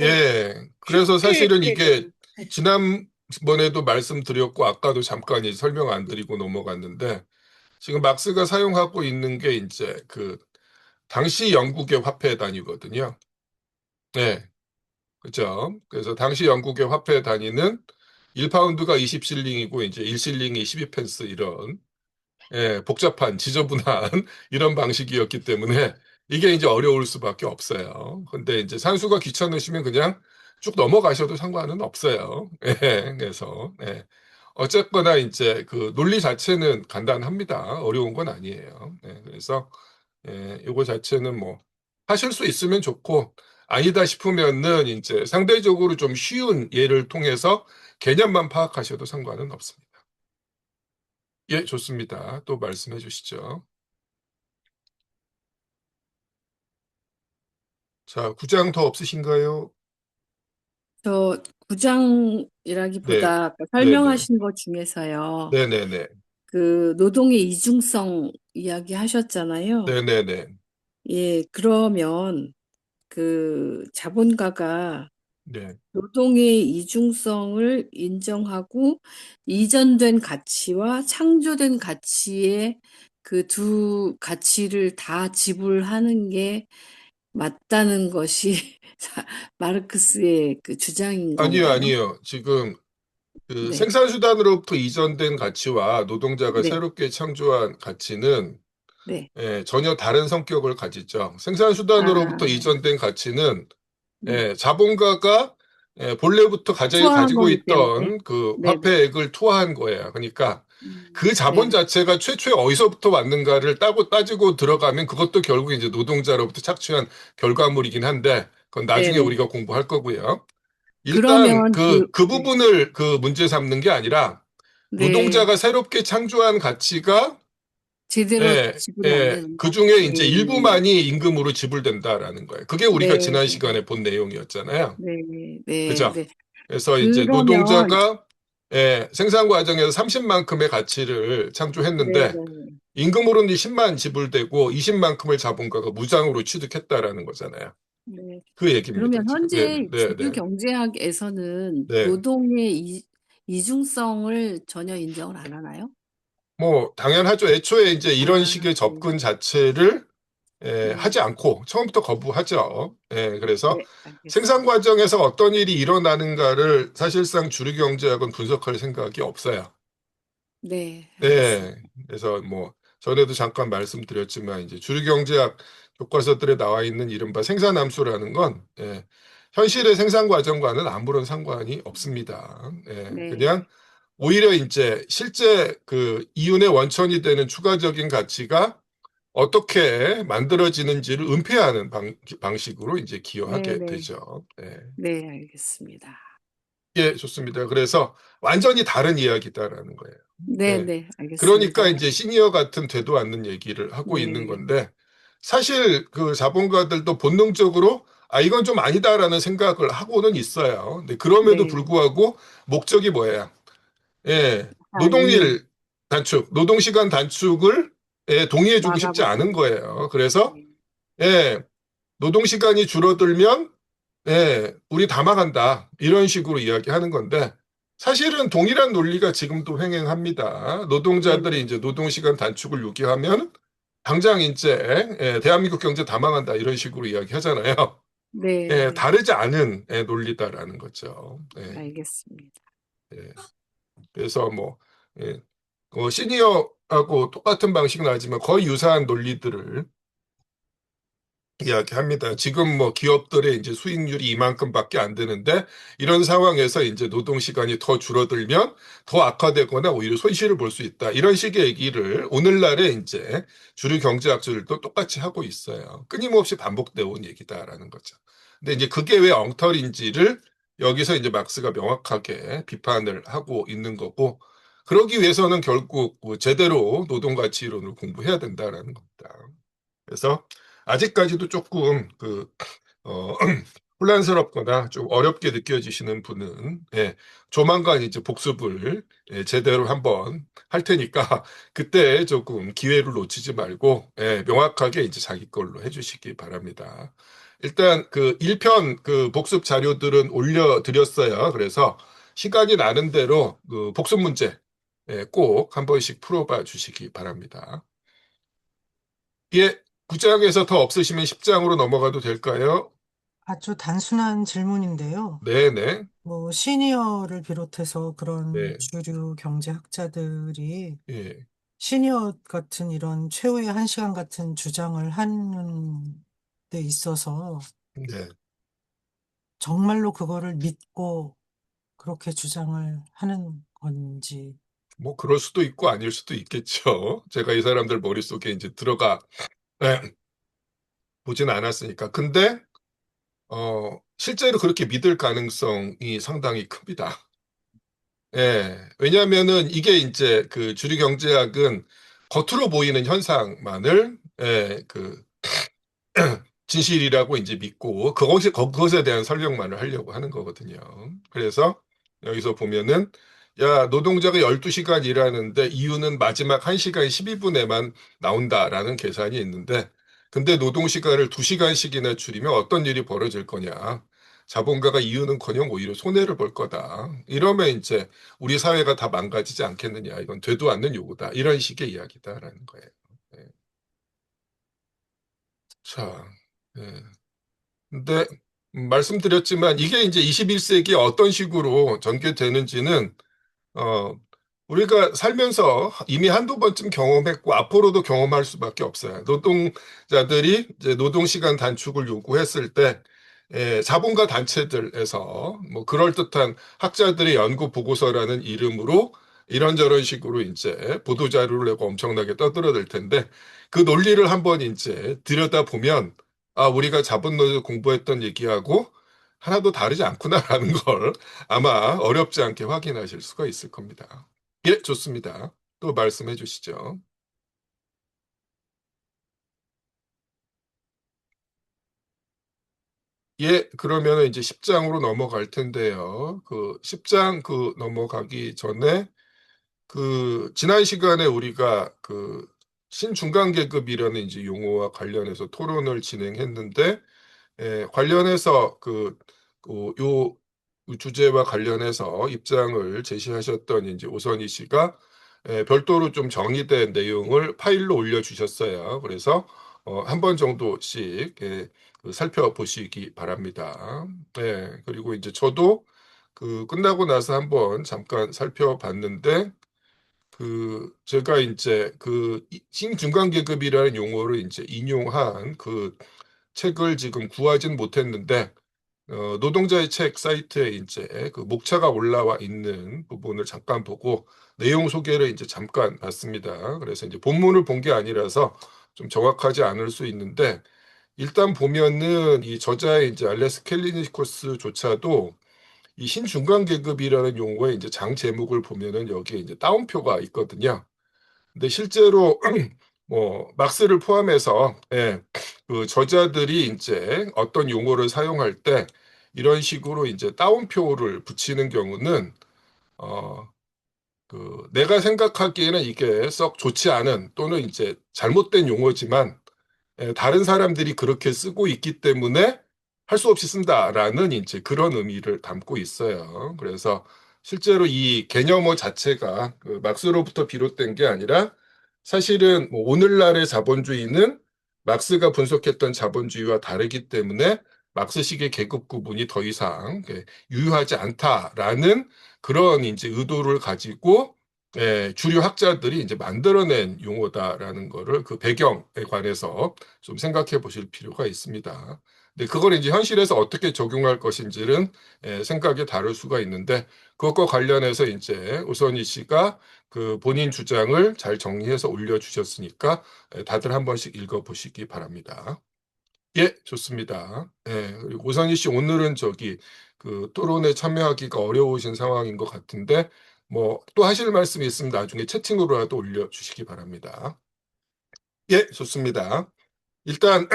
그래서 쉽게 사실은 읽게 이게 좀, 지난번에도 말씀드렸고 아까도 잠깐 설명 안 드리고 넘어갔는데 지금 막스가 사용하고 있는 게 이제 당시 영국의 화폐 단위거든요. 네, 그죠. 그래서 당시 영국의 화폐 단위는 1파운드가 20실링이고 이제 1실링이 12펜스 이런 복잡한 지저분한 이런 방식이었기 때문에 이게 이제 어려울 수밖에 없어요. 근데 이제 산수가 귀찮으시면 그냥 쭉 넘어가셔도 상관은 없어요. 그래서 어쨌거나 이제 논리 자체는 간단합니다. 어려운 건 아니에요. 그래서 요거 자체는 뭐 하실 수 있으면 좋고 아니다 싶으면은 이제 상대적으로 좀 쉬운 예를 통해서 개념만 파악하셔도 상관은 없습니다. 예, 좋습니다. 또 말씀해 주시죠. 자, 구장 더 없으신가요? 저 네, 구장이라기보다 아까 네네, 설명하신 것 중에서요. 네네네, 그 노동의 이중성 이야기 하셨잖아요. 네네네, 예, 그러면 그 자본가가 네. 노동의 이중성을 인정하고 이전된 가치와 창조된 가치의 그 두 가치를 다 지불하는 게 맞다는 것이 마르크스의 그 주장인 아니요, 건가요? 아니요. 지금 그 네, 생산수단으로부터 이전된 가치와 노동자가 네, 새롭게 창조한 가치는 네. 전혀 다른 성격을 가지죠. 아, 생산수단으로부터 이전된 가치는 네. 자본가가 본래부터 투하한 가지고 거기 때문에. 있던 그 네, 네. 화폐액을 투하한 거예요. 그러니까 그 자본 네, 자체가 최초에 어디서부터 왔는가를 따지고 들어가면 그것도 결국 이제 노동자로부터 착취한 결과물이긴 한데 그건 네, 나중에 네. 우리가 공부할 거고요. 일단 그러면 그 네, 부분을 그 문제 삼는 게 아니라 네. 노동자가 새롭게 창조한 가치가 제대로 지불이 안 되는 그 거? 중에 네, 이제 일부만이 임금으로 지불된다라는 거예요. 그게 우리가 네, 지난 시간에 본 내용이었잖아요. 네, 네, 그죠? 네. 그래서 이제 그러면, 노동자가 생산 과정에서 30만큼의 가치를 네, 창조했는데 네, 임금으로는 10만 지불되고 20만큼을 자본가가 무상으로 취득했다라는 거잖아요. 네. 그 얘기입니다, 그러면 지금. 네, 현재 네, 주류 네. 경제학에서는 네. 노동의 이중성을 전혀 인정을 안 하나요? 뭐 당연하죠. 애초에 이제 이런 아, 식의 네, 접근 자체를 네, 하지 않고 처음부터 거부하죠. 그래서 네, 생산 알겠습니다. 과정에서 어떤 일이 일어나는가를 사실상 주류 경제학은 분석할 생각이 없어요. 네, 알겠습니다. 네. 그래서 뭐 전에도 잠깐 말씀드렸지만 이제 주류 경제학 교과서들에 나와 있는 이른바 생산함수라는 건 현실의 생산 과정과는 아무런 상관이 없습니다. 그냥 네, 오히려 이제 실제 그 이윤의 원천이 되는 추가적인 가치가 어떻게 만들어지는지를 은폐하는 방식으로 이제 네, 기여하게 네, 되죠. 네. 네, 알겠습니다. 예, 좋습니다. 그래서 완전히 다른 이야기다라는 거예요. 네, 예. 네, 알겠습니다. 그러니까 이제 시니어 같은 되도 않는 얘기를 하고 있는 네, 건데 사실 그 자본가들도 본능적으로 이건 좀 아니다라는 생각을 하고는 있어요. 근데 그럼에도 네. 불구하고 목적이 뭐예요? 아, 이윤 노동일 단축, 노동시간 단축을 동의해주고 싶지 않은 막아보자. 거예요. 그래서 네, 예, 노동시간이 줄어들면 우리 다 망한다. 이런 식으로 이야기하는 건데 사실은 동일한 논리가 지금도 횡행합니다. 네, 노동자들이 네, 이제 노동시간 단축을 요구하면 당장 이제 대한민국 경제 다 망한다. 이런 식으로 이야기하잖아요. 네, 다르지 않은 논리다라는 거죠. 알겠습니다. 예. 그래서 뭐 예, 시니어하고 똑같은 방식은 아니지만 거의 유사한 논리들을 이야기합니다. 지금 뭐 기업들의 이제 수익률이 이만큼밖에 안 되는데 이런 상황에서 이제 노동 시간이 더 줄어들면 더 악화되거나 오히려 손실을 볼 수 있다. 이런 식의 얘기를 오늘날에 이제 주류 경제학자들도 똑같이 하고 있어요. 끊임없이 반복되어 온 얘기다라는 거죠. 근데 이제 그게 왜 엉터리인지를 여기서 이제 막스가 명확하게 비판을 하고 있는 거고 그러기 위해서는 결국 뭐 제대로 노동가치 이론을 공부해야 된다라는 겁니다. 그래서 아직까지도 조금 어, 혼란스럽거나 좀 어렵게 느껴지시는 분은 조만간 이제 복습을 제대로 한번 할 테니까 그때 조금 기회를 놓치지 말고 명확하게 이제 자기 걸로 해주시기 바랍니다. 일단 그 1편 그 복습 자료들은 올려드렸어요. 그래서 시간이 나는 대로 그 복습 문제 꼭 한 번씩 풀어봐 주시기 바랍니다. 예, 9장에서 더 없으시면 10장으로 넘어가도 될까요? 아주 단순한 질문인데요. 네네. 뭐 시니어를 비롯해서 그런 네. 주류 경제학자들이 예. 시니어 같은 이런 최후의 한 시간 같은 주장을 하는 데 있어서 네. 정말로 그거를 믿고 그렇게 주장을 하는 건지. 뭐 그럴 수도 있고 아닐 수도 있겠죠. 제가 이 사람들 머릿속에 이제 들어가 보진 않았으니까. 근데 실제로 그렇게 믿을 가능성이 상당히 큽니다. 왜냐하면은 이게 이제 그 주류 경제학은 겉으로 보이는 현상만을 진실이라고 이제 믿고 그것에 대한 설명만을 하려고 하는 거거든요. 그래서 여기서 보면은 야, 노동자가 12시간 일하는데 이유는 마지막 1시간 12분에만 나온다라는 계산이 있는데 근데 노동 시간을 2시간씩이나 줄이면 어떤 일이 벌어질 거냐. 자본가가 이유는커녕 오히려 손해를 볼 거다. 이러면 이제 우리 사회가 다 망가지지 않겠느냐. 이건 되도 않는 요구다. 이런 식의 이야기다라는 거예요. 네. 자, 네. 근데 말씀드렸지만 이게 이제 21세기에 어떤 식으로 전개되는지는 어, 우리가 살면서 이미 한두 번쯤 경험했고 앞으로도 경험할 수밖에 없어요. 노동자들이 이제 노동시간 단축을 요구했을 때 자본가 단체들에서 뭐 그럴듯한 학자들의 연구 보고서라는 이름으로 이런저런 식으로 이제 보도자료를 내고 엄청나게 떠들어댈 텐데 그 논리를 한번 이제 들여다보면 아, 우리가 자본론에서 공부했던 얘기하고 하나도 다르지 않구나라는 걸 아마 어렵지 않게 확인하실 수가 있을 겁니다. 예, 좋습니다. 또 말씀해 주시죠. 예, 그러면 이제 10장으로 넘어갈 텐데요. 그 10장 넘어가기 전에 지난 시간에 우리가 신중간 계급이라는 이제 용어와 관련해서 토론을 진행했는데 관련해서 요 주제와 관련해서 입장을 제시하셨던 이제 오선희 씨가 별도로 좀 정의된 내용을 파일로 올려주셨어요. 그래서 한 번 정도씩 살펴보시기 바랍니다. 그리고 이제 저도 끝나고 나서 한번 잠깐 살펴봤는데 제가 이제 신중간계급이라는 용어를 이제 인용한 책을 지금 구하진 못했는데 노동자의 책 사이트에 이제 목차가 올라와 있는 부분을 잠깐 보고 내용 소개를 이제 잠깐 봤습니다. 그래서 이제 본문을 본 게 아니라서 좀 정확하지 않을 수 있는데 일단 보면은 이 저자의 이제 알레스 캘리니코스조차도 이 신중간 계급이라는 용어의 이제 장 제목을 보면은 여기에 이제 따옴표가 있거든요. 근데 실제로 뭐 막스를 포함해서 저자들이 이제 어떤 용어를 사용할 때 이런 식으로 이제 따옴표를 붙이는 경우는 어, 내가 생각하기에는 이게 썩 좋지 않은 또는 이제 잘못된 용어지만 다른 사람들이 그렇게 쓰고 있기 때문에 할 수 없이 쓴다라는 이제 그런 의미를 담고 있어요. 그래서 실제로 이 개념어 자체가 막스로부터 비롯된 게 아니라 사실은 뭐 오늘날의 자본주의는 막스가 분석했던 자본주의와 다르기 때문에 막스식의 계급 구분이 더 이상 유효하지 않다라는 그런 이제 의도를 가지고 주류 학자들이 이제 만들어낸 용어다라는 거를 그 배경에 관해서 좀 생각해 보실 필요가 있습니다. 근데 그걸 이제 현실에서 어떻게 적용할 것인지는 생각이 다를 수가 있는데 그것과 관련해서 이제 우선희 씨가 본인 주장을 잘 정리해서 올려주셨으니까 다들 한 번씩 읽어보시기 바랍니다. 예, 좋습니다. 그리고 우선희 씨 오늘은 토론에 참여하기가 어려우신 상황인 것 같은데 뭐 또 하실 말씀이 있으면 나중에 채팅으로라도 올려주시기 바랍니다. 예, 좋습니다. 일단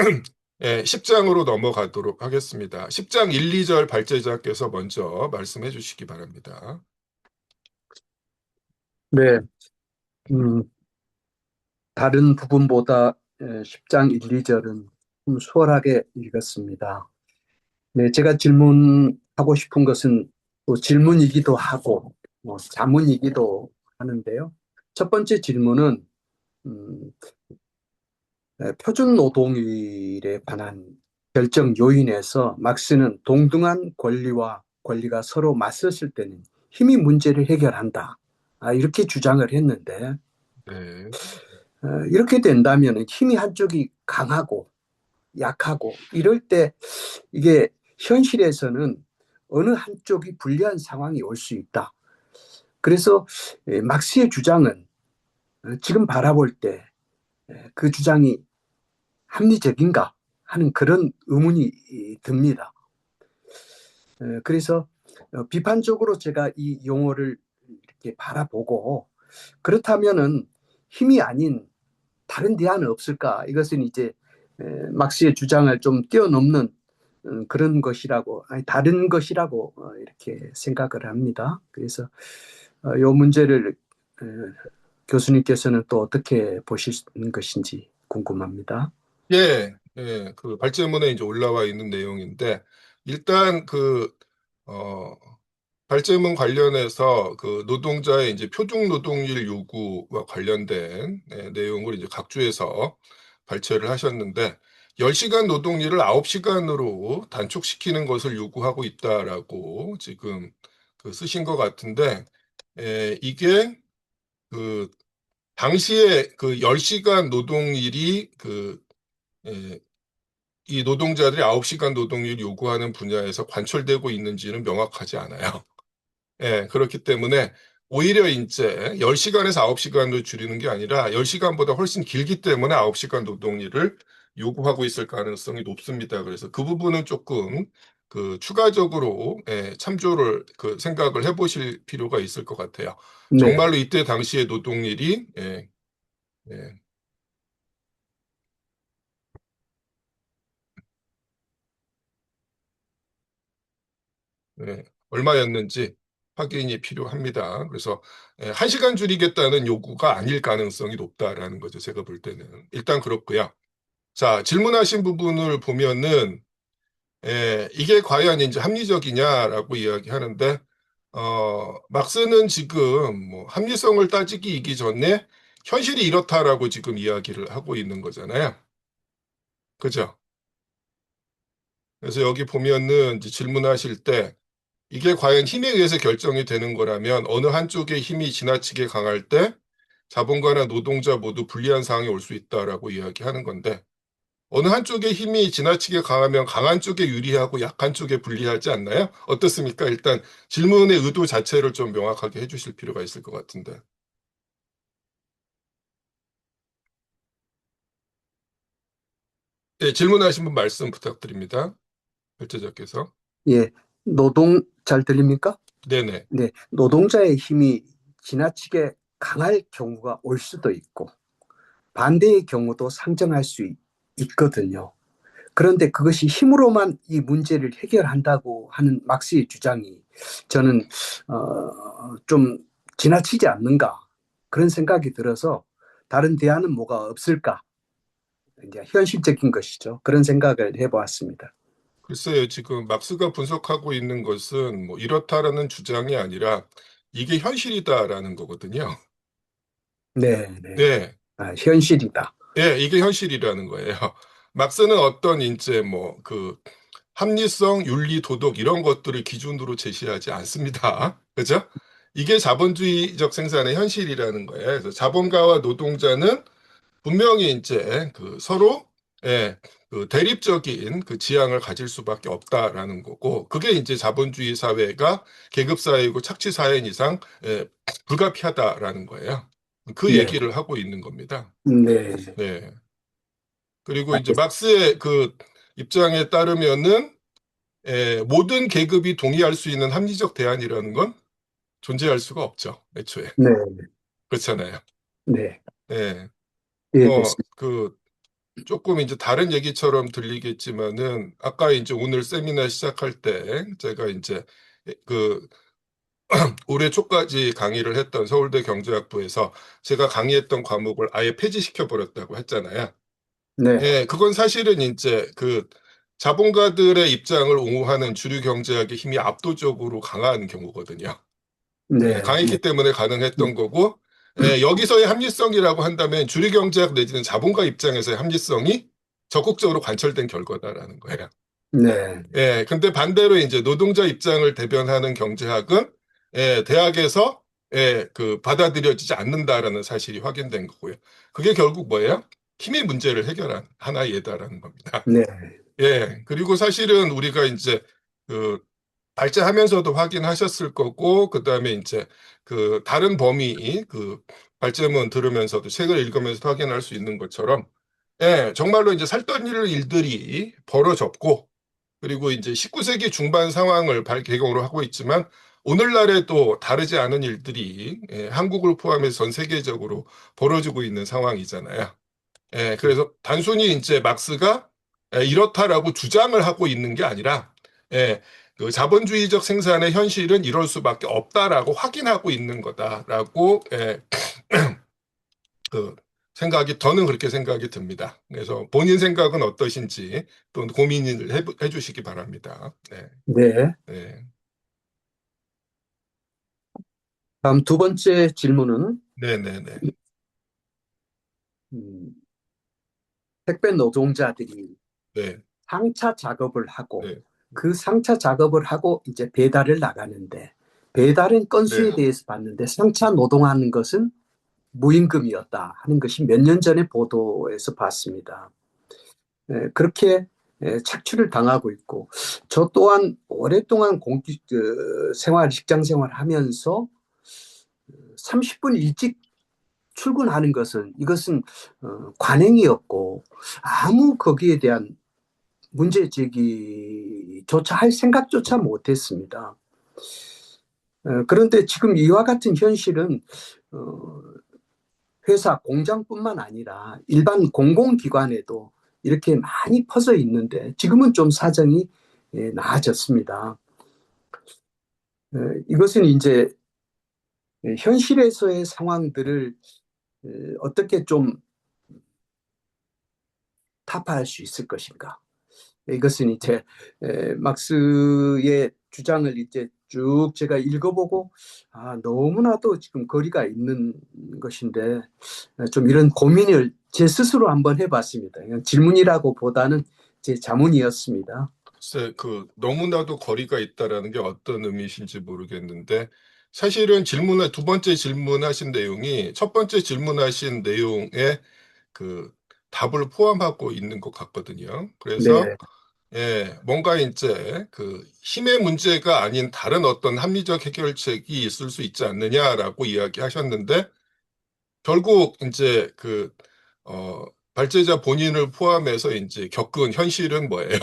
10장으로 넘어가도록 하겠습니다. 10장 1, 2절 발제자께서 먼저 말씀해 주시기 바랍니다. 네, 다른 부분보다 10장 1, 2절은 좀 수월하게 읽었습니다. 네, 제가 질문하고 싶은 것은 또 질문이기도 하고 자문이기도 하는데요. 첫 번째 질문은 표준 노동일에 관한 결정 요인에서 막스는 동등한 권리가 서로 맞섰을 때는 힘이 문제를 해결한다. 이렇게 주장을 했는데 네. 이렇게 된다면 힘이 한쪽이 강하고 약하고 이럴 때 이게 현실에서는 어느 한쪽이 불리한 상황이 올 수 있다. 그래서 막스의 주장은 지금 바라볼 때 그 주장이 합리적인가 하는 그런 의문이 듭니다. 그래서 비판적으로 제가 이 용어를 이렇게 바라보고 그렇다면은 힘이 아닌 다른 대안은 없을까? 이것은 이제 막스의 주장을 좀 뛰어넘는 그런 것이라고, 아니, 다른 것이라고 이렇게 생각을 합니다. 그래서 이 문제를 교수님께서는 또 어떻게 보시는 것인지 궁금합니다. 예, 예, 그 발제문에 이제 올라와 있는 내용인데, 일단 어, 발제문 관련해서 그 노동자의 이제 표준 노동일 요구와 관련된 내용을 이제 각주에서 발췌를 하셨는데, 10시간 노동일을 9시간으로 단축시키는 것을 요구하고 있다라고 지금 쓰신 것 같은데, 이게 그 당시에 그 10시간 노동일이 예, 이 노동자들이 9시간 노동일 요구하는 분야에서 관철되고 있는지는 명확하지 않아요. 예, 그렇기 때문에 오히려 이제 10시간에서 9시간으로 줄이는 게 아니라 10시간보다 훨씬 길기 때문에 9시간 노동일을 요구하고 있을 가능성이 높습니다. 그래서 그 부분은 조금 추가적으로 참조를 생각을 해보실 필요가 있을 것 같아요. 네, 정말로 이때 당시의 노동일이 예, 얼마였는지 확인이 필요합니다. 그래서 1시간 줄이겠다는 요구가 아닐 가능성이 높다라는 거죠. 제가 볼 때는. 일단 그렇고요. 자, 질문하신 부분을 보면은 이게 과연 이제 합리적이냐라고 이야기하는데 막스는 지금 뭐 합리성을 따지기 전에 현실이 이렇다라고 지금 이야기를 하고 있는 거잖아요. 그죠? 그래서 여기 보면은 이제 질문하실 때 이게 과연 힘에 의해서 결정이 되는 거라면 어느 한쪽의 힘이 지나치게 강할 때 자본가나 노동자 모두 불리한 상황이 올 수 있다라고 이야기하는 건데 어느 한쪽의 힘이 지나치게 강하면 강한 쪽에 유리하고 약한 쪽에 불리하지 않나요? 어떻습니까? 일단 질문의 의도 자체를 좀 명확하게 해주실 필요가 있을 것 같은데. 예, 질문하신 분 말씀 부탁드립니다. 결제자께서. 예, 잘 들립니까? 네네. 네, 노동자의 힘이 지나치게 강할 경우가 올 수도 있고 반대의 경우도 상정할 수 있거든요. 그런데 그것이 힘으로만 이 문제를 해결한다고 하는 막스의 주장이 저는 좀 지나치지 않는가 그런 생각이 들어서 다른 대안은 뭐가 없을까? 이제 현실적인 것이죠. 그런 생각을 해보았습니다. 글쎄요, 지금 막스가 분석하고 있는 것은 뭐 이렇다라는 주장이 아니라 이게 현실이다라는 거거든요. 네, 네. 네, 현실이다. 예, 이게 현실이라는 거예요. 막스는 어떤 이제 합리성, 윤리, 도덕 이런 것들을 기준으로 제시하지 않습니다. 그죠? 이게 자본주의적 생산의 현실이라는 거예요. 그래서 자본가와 노동자는 분명히 이제 서로 예, 대립적인 지향을 가질 수밖에 없다라는 거고 그게 이제 자본주의 사회가 계급 사회이고 착취 사회인 이상 불가피하다라는 거예요. 그 네, 얘기를 하고 있는 겁니다. 네, 네. 그리고 이제 막스의 입장에 따르면은 모든 계급이 동의할 수 있는 합리적 대안이라는 건 존재할 수가 없죠. 애초에. 네, 그렇잖아요. 네, 예. 뭐, 이해됐습니다. 조금 이제 다른 얘기처럼 들리겠지만은, 아까 이제 오늘 세미나 시작할 때, 제가 이제 그, 올해 초까지 강의를 했던 서울대 경제학부에서 제가 강의했던 과목을 아예 폐지시켜 버렸다고 했잖아요. 네, 예, 그건 사실은 이제 자본가들의 입장을 옹호하는 주류 경제학의 힘이 압도적으로 강한 경우거든요. 예, 네, 네, 강했기 때문에 가능했던 거고, 여기서의 합리성이라고 한다면 주류 경제학 내지는 자본가 입장에서의 합리성이 적극적으로 관철된 결과다라는 거예요. 네, 예, 근데 반대로 이제 노동자 입장을 대변하는 경제학은 대학에서 받아들여지지 않는다라는 사실이 확인된 거고요. 그게 결국 뭐예요? 힘의 문제를 해결한 하나의 예다라는 겁니다. 네, 예, 그리고 사실은 우리가 이제 발제하면서도 확인하셨을 거고, 그 다음에 이제 다른 범위, 발제문 들으면서도 책을 읽으면서 확인할 수 있는 것처럼, 예, 정말로 이제 살던 일들이 벌어졌고, 그리고 이제 19세기 중반 상황을 배경으로 하고 있지만, 오늘날에도 다르지 않은 일들이 한국을 포함해서 전 세계적으로 벌어지고 있는 상황이잖아요. 그래서 단순히 이제 막스가 이렇다라고 주장을 하고 있는 게 아니라 그 자본주의적 생산의 현실은 이럴 수밖에 없다라고 확인하고 있는 거다라고 그 생각이 저는 그렇게 생각이 듭니다. 그래서 본인 생각은 어떠신지 또 고민을 해주시기 바랍니다. 네, 네. 네, 다음 두 번째 질문은 네, 네, 네, 음, 택배 노동자들이 네, 상차 작업을 하고 네, 그 상차 작업을 하고 이제 배달을 나가는데 배달은 건수에 네, 대해서 봤는데 상차 노동하는 것은 무임금이었다 하는 것이 몇 년 전에 보도에서 봤습니다. 그렇게 착취를 당하고 있고 저 또한 오랫동안 직장 생활 하면서 30분 일찍 출근하는 것은 이것은 관행이었고 아무 거기에 대한 문제 제기조차 할 생각조차 못했습니다. 그런데 지금 이와 같은 현실은 어, 회사, 공장뿐만 아니라 일반 공공기관에도 이렇게 많이 퍼져 있는데 지금은 좀 사정이 나아졌습니다. 이것은 이제 현실에서의 상황들을 어떻게 좀 타파할 수 있을 것인가. 이것은 이제 막스의 주장을 이제 쭉 제가 읽어보고 너무나도 지금 거리가 있는 것인데 좀 이런 고민을 제 스스로 한번 해봤습니다. 그냥 질문이라고 보다는 제 자문이었습니다. 글쎄, 너무나도 거리가 있다라는 게 어떤 의미이신지 모르겠는데, 사실은 두 번째 질문하신 내용이 첫 번째 질문하신 내용에 그 답을 포함하고 있는 것 같거든요. 그래서, 네, 뭔가 이제 힘의 문제가 아닌 다른 어떤 합리적 해결책이 있을 수 있지 않느냐라고 이야기하셨는데, 결국 이제 발제자 본인을 포함해서 이제 겪은 현실은 뭐예요?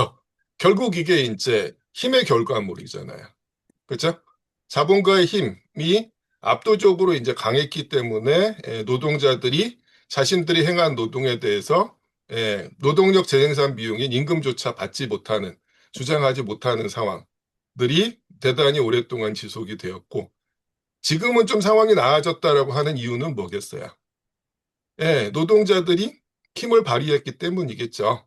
결국 이게 이제 힘의 결과물이잖아요. 그죠? 자본가의 힘이 압도적으로 이제 강했기 때문에 노동자들이 자신들이 행한 노동에 대해서 노동력 재생산 비용인 임금조차 받지 못하는, 주장하지 못하는 상황들이 대단히 오랫동안 지속이 되었고, 지금은 좀 상황이 나아졌다라고 하는 이유는 뭐겠어요? 노동자들이 힘을 발휘했기 때문이겠죠.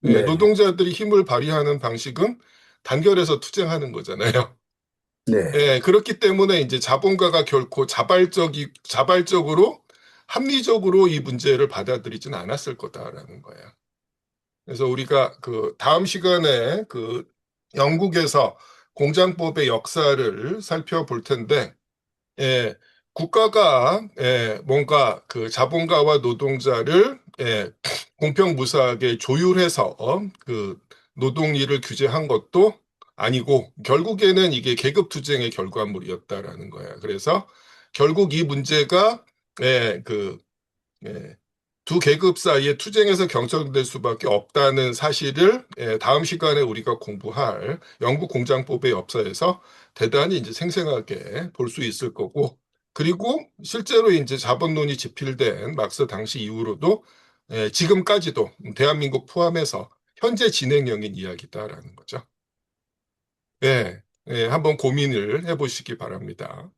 네, 노동자들이 힘을 발휘하는 방식은 단결해서 투쟁하는 거잖아요. 네, 그렇기 때문에 이제 자본가가 결코 자발적으로 합리적으로 이 문제를 받아들이진 않았을 거다라는 거예요. 그래서 우리가 다음 시간에 영국에서 공장법의 역사를 살펴볼 텐데, 예, 국가가 뭔가 자본가와 노동자를 공평무사하게 조율해서 노동일을 규제한 것도 아니고 결국에는 이게 계급투쟁의 결과물이었다라는 거야. 그래서 결국 이 문제가 예, 예, 두 계급 사이에 투쟁에서 경청될 수밖에 없다는 사실을 다음 시간에 우리가 공부할 영국 공장법의 역사에서 대단히 이제 생생하게 볼 수 있을 거고, 그리고 실제로 이제 자본론이 집필된 막스 당시 이후로도 지금까지도 대한민국 포함해서 현재 진행형인 이야기다라는 거죠. 한번 고민을 해보시기 바랍니다.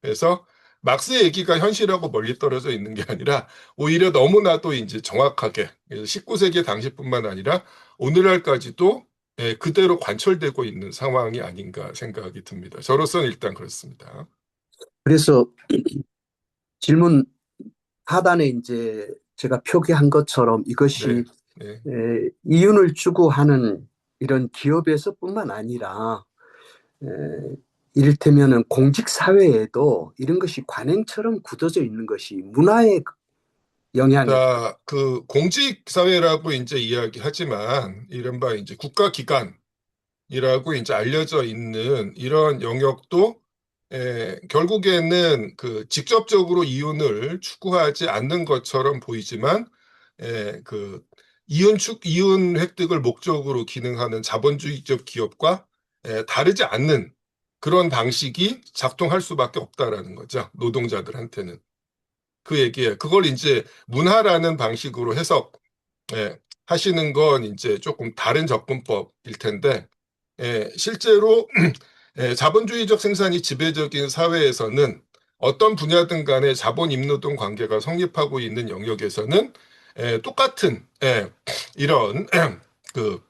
그래서 막스 얘기가 현실하고 멀리 떨어져 있는 게 아니라 오히려 너무나도 이제 정확하게 19세기 당시뿐만 아니라 오늘날까지도 그대로 관철되고 있는 상황이 아닌가 생각이 듭니다. 저로서는 일단 그렇습니다. 그래서 질문 하단에 이제 제가 표기한 것처럼 네, 이것이 네. 이윤을 추구하는 이런 기업에서뿐만 아니라 에, 이를테면은 공직 사회에도 이런 것이 관행처럼 굳어져 있는 것이 문화의 영향이 자, 공직사회라고 이제 이야기하지만 이른바 이제 국가기관 이라고 이제 알려져 있는 이런 영역도 결국에는 직접적으로 이윤을 추구하지 않는 것처럼 보이지만 이윤 획득을 목적으로 기능하는 자본주의적 기업과 다르지 않는 그런 방식이 작동할 수밖에 없다라는 거죠. 노동자들한테는. 그 얘기예요. 그걸 이제 문화라는 방식으로 해석 하시는 건 이제 조금 다른 접근법일 텐데 실제로 자본주의적 생산이 지배적인 사회에서는 어떤 분야든 간에 자본 임노동 관계가 성립하고 있는 영역에서는 똑같은 이런 그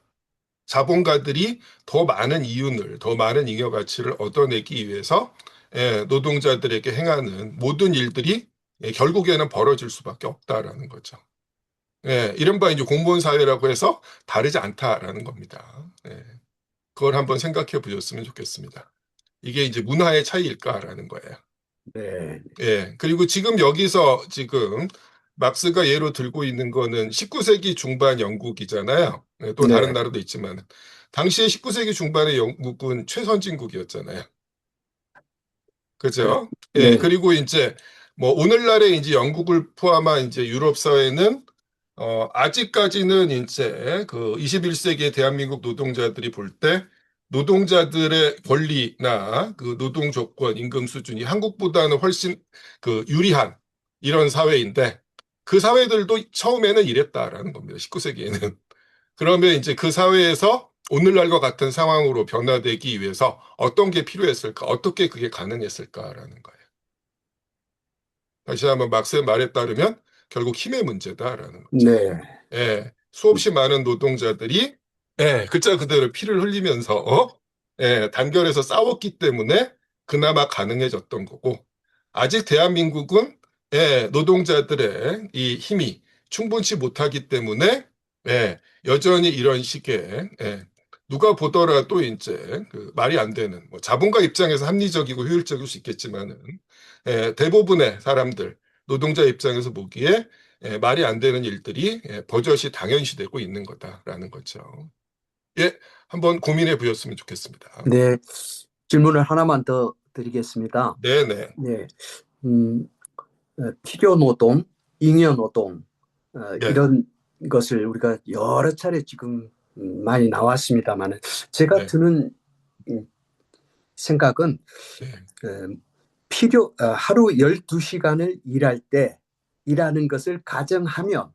자본가들이 더 많은 이윤을, 더 많은 잉여 가치를 얻어내기 위해서 노동자들에게 행하는 모든 일들이 결국에는 벌어질 수밖에 없다라는 거죠. 이른바 이제 공무원 사회라고 해서 다르지 않다라는 겁니다. 그걸 한번 생각해 보셨으면 좋겠습니다. 이게 이제 문화의 차이일까라는 거예요. 네. 그리고 지금 여기서 지금 막스가 예로 들고 있는 거는 19세기 중반 영국이잖아요. 또 다른 네. 나라도 있지만 당시에 19세기 중반의 영국은 최선진국이었잖아요. 그죠? 네. 그리고 이제 뭐 오늘날의 이제 영국을 포함한 이제 유럽 사회는 아직까지는 이제 그 21세기의 대한민국 노동자들이 볼 때 노동자들의 권리나 그 노동 조건, 임금 수준이 한국보다는 훨씬 그 유리한 이런 사회인데 그 사회들도 처음에는 이랬다라는 겁니다. 19세기에는. 그러면 이제 그 사회에서 오늘날과 같은 상황으로 변화되기 위해서 어떤 게 필요했을까? 어떻게 그게 가능했을까라는 거예요. 다시 한번 막스의 말에 따르면 결국 힘의 문제다라는 거죠. 네. 수없이 많은 노동자들이 글자 그대로 피를 흘리면서 단결해서 싸웠기 때문에 그나마 가능해졌던 거고 아직 대한민국은 노동자들의 이 힘이 충분치 못하기 때문에 여전히 이런 식의 누가 보더라도 이제 그 말이 안 되는 뭐 자본가 입장에서 합리적이고 효율적일 수 있겠지만은 대부분의 사람들 노동자 입장에서 보기에 말이 안 되는 일들이 버젓이 당연시되고 있는 거다라는 거죠. 한번 고민해 보셨으면 좋겠습니다. 네. 질문을 하나만 더 드리겠습니다. 네네. 네. 필요 노동, 잉여 노동, 네. 이런 것을 우리가 여러 차례 지금 많이 나왔습니다만 제가 네. 드는 생각은 하루 12시간을 일할 때 일하는 것을 가정하면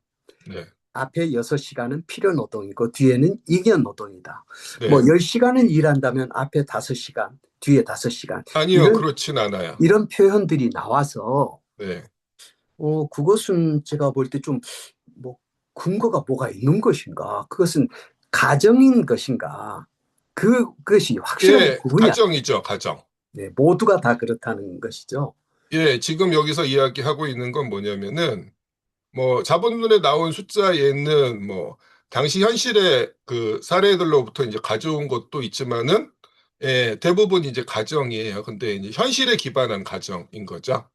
앞에 6시간은 필요 노동이고 뒤에는 잉여 노동이다. 뭐 10시간을 일한다면 앞에 5시간, 뒤에 5시간. 아니요, 그렇진 않아요. 이런 표현들이 나와서 그것은 제가 볼 때 좀 뭐 근거가 뭐가 있는 것인가? 그것은 가정인 것인가? 그것이 확실한 부분이 가정이죠, 가정. 네, 모두가 다 그렇다는 것이죠. 지금 여기서 이야기하고 있는 건 뭐냐면은 뭐 자본론에 나온 숫자에는 뭐 당시 현실의 그 사례들로부터 이제 가져온 것도 있지만은 대부분 이제 가정이에요. 근데 이제 현실에 기반한 가정인 거죠.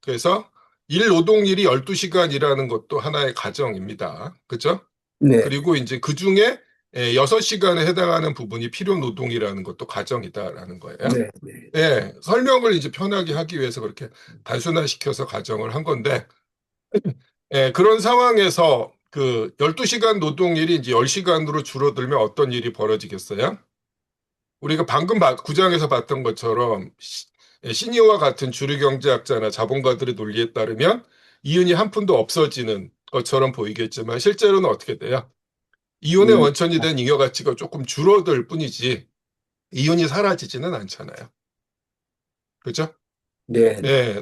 그래서 일 노동일이 12시간 일하는 것도 하나의 가정입니다. 그죠? 네. 그리고 이제 그 중에 6시간에 해당하는 부분이 필요 노동이라는 것도 가정이다라는 거예요. 설명을 이제 편하게 하기 위해서 그렇게 단순화시켜서 가정을 한 건데 그런 상황에서 그 12시간 노동일이 이제 10시간으로 줄어들면 어떤 일이 벌어지겠어요? 우리가 방금 구장에서 봤던 것처럼 시니어와 같은 주류 경제학자나 자본가들의 논리에 따르면 이윤이 한 푼도 없어지는 것처럼 보이겠지만 실제로는 어떻게 돼요? 이윤의 원천이 된 잉여 가치가 조금 줄어들 뿐이지 이윤이 사라지지는 않잖아요. 그렇죠?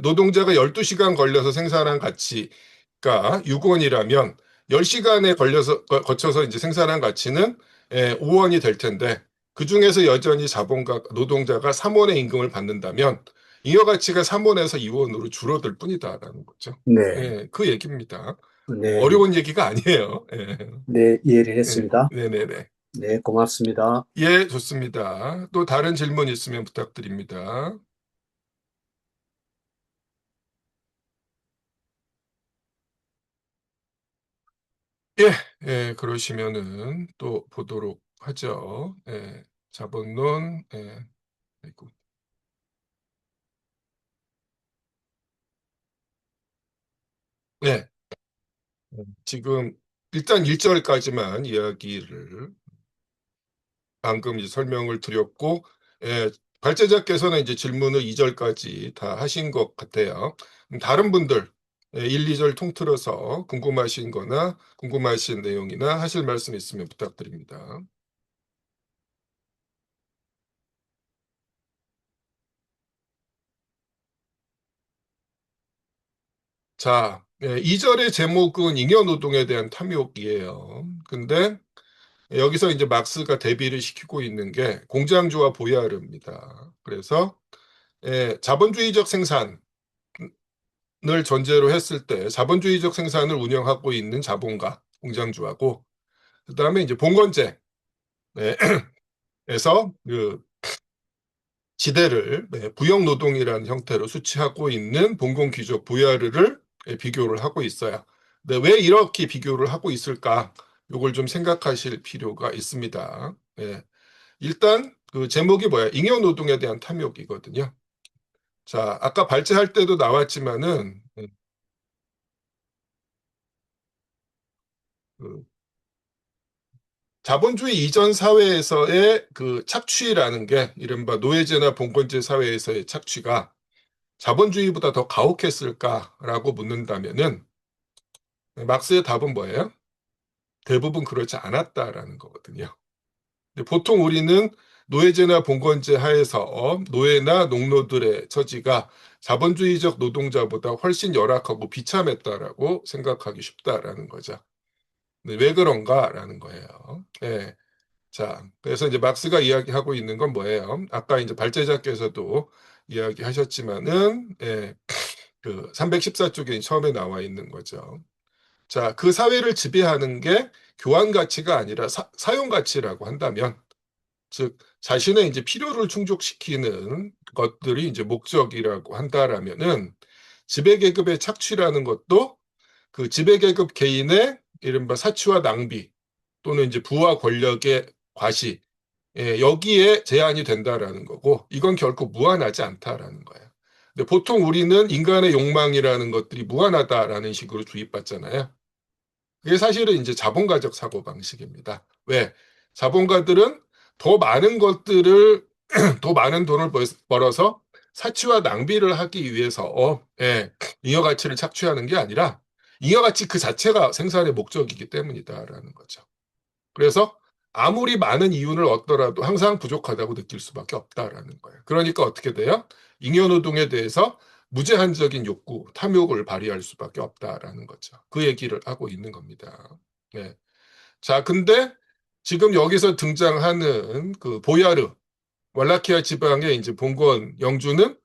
노동자가 12시간 걸려서 생산한 가치가 6원이라면 10시간에 거쳐서 이제 생산한 가치는 5원이 될 텐데 그 중에서 여전히 노동자가 3원의 임금을 받는다면 잉여 가치가 3원에서 2원으로 줄어들 뿐이다라는 거죠. 그 얘기입니다. 어려운 얘기가 아니에요. 네, 이해를 했습니다. 네네네. 네, 고맙습니다. 좋습니다. 또 다른 질문 있으면 부탁드립니다. 그러시면은 또 보도록 하죠. 자본론, 아이고. 지금 일단 1절까지만 이야기를 방금 이제 설명을 드렸고, 발제자께서는 이제 질문을 2절까지 다 하신 것 같아요. 다른 분들 1, 2절 통틀어서 궁금하신 거나 궁금하신 내용이나 하실 말씀 있으면 부탁드립니다. 자, 2절의 제목은 잉여노동에 대한 탐욕이에요. 근데 여기서 이제 막스가 대비를 시키고 있는 게 공장주와 보야르입니다. 그래서 자본주의적 생산을 전제로 했을 때 자본주의적 생산을 운영하고 있는 자본가, 공장주하고 그다음에 이제 봉건제에서 그 지대를 부역노동이라는 형태로 수취하고 있는 봉건귀족 보야르를 비교를 하고 있어요. 근데 왜 이렇게 비교를 하고 있을까? 이걸 좀 생각하실 필요가 있습니다. 일단 그 제목이 뭐야? 잉여노동에 대한 탐욕이거든요. 자, 아까 발제할 때도 나왔지만은 그 자본주의 이전 사회에서의 그 착취라는 게 이른바 노예제나 봉건제 사회에서의 착취가 자본주의보다 더 가혹했을까라고 묻는다면은 막스의 답은 뭐예요? 대부분 그렇지 않았다라는 거거든요. 근데 보통 우리는 노예제나 봉건제 하에서 노예나 농노들의 처지가 자본주의적 노동자보다 훨씬 열악하고 비참했다라고 생각하기 쉽다라는 거죠. 근데 왜 그런가라는 거예요. 자, 그래서 이제 막스가 이야기하고 있는 건 뭐예요? 아까 이제 발제자께서도 이야기하셨지만은, 그 314쪽에 처음에 나와 있는 거죠. 자, 그 사회를 지배하는 게 교환 가치가 아니라 사용 가치라고 한다면, 즉 자신의 이제 필요를 충족시키는 것들이 이제 목적이라고 한다라면은 지배계급의 착취라는 것도 그 지배계급 개인의 이른바 사치와 낭비 또는 이제 부와 권력의 과시 여기에 제한이 된다라는 거고 이건 결코 무한하지 않다라는 거예요. 근데 보통 우리는 인간의 욕망이라는 것들이 무한하다라는 식으로 주입받잖아요. 그게 사실은 이제 자본가적 사고방식입니다. 왜? 자본가들은 더 많은 것들을, 더 많은 돈을 벌어서 사치와 낭비를 하기 위해서, 잉여 가치를 착취하는 게 아니라, 잉여 가치 그 자체가 생산의 목적이기 때문이다라는 거죠. 그래서 아무리 많은 이윤을 얻더라도 항상 부족하다고 느낄 수밖에 없다라는 거예요. 그러니까 어떻게 돼요? 잉여노동에 대해서 무제한적인 욕구, 탐욕을 발휘할 수밖에 없다라는 거죠. 그 얘기를 하고 있는 겁니다. 네. 자, 근데 지금 여기서 등장하는 그 보야르, 왈라키아 지방의 이제 봉건 영주는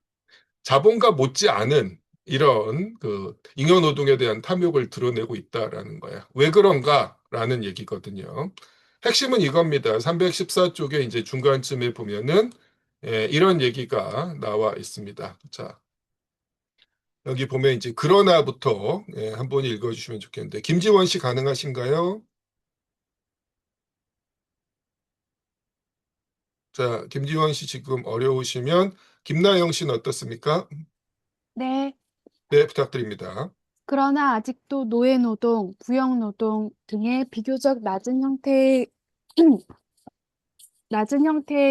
자본가 못지않은 이런 그 잉여노동에 대한 탐욕을 드러내고 있다라는 거야. 왜 그런가라는 얘기거든요. 핵심은 이겁니다. 314쪽에 이제 중간쯤에 보면은 이런 얘기가 나와 있습니다. 자, 여기 보면 이제 그러나부터 한번 읽어주시면 좋겠는데 김지원 씨 가능하신가요? 자, 김지원 씨 지금 어려우시면 김나영 씨는 어떻습니까? 네. 네, 부탁드립니다. 그러나 아직도 노예노동, 부역노동 등의 비교적 낮은 형태에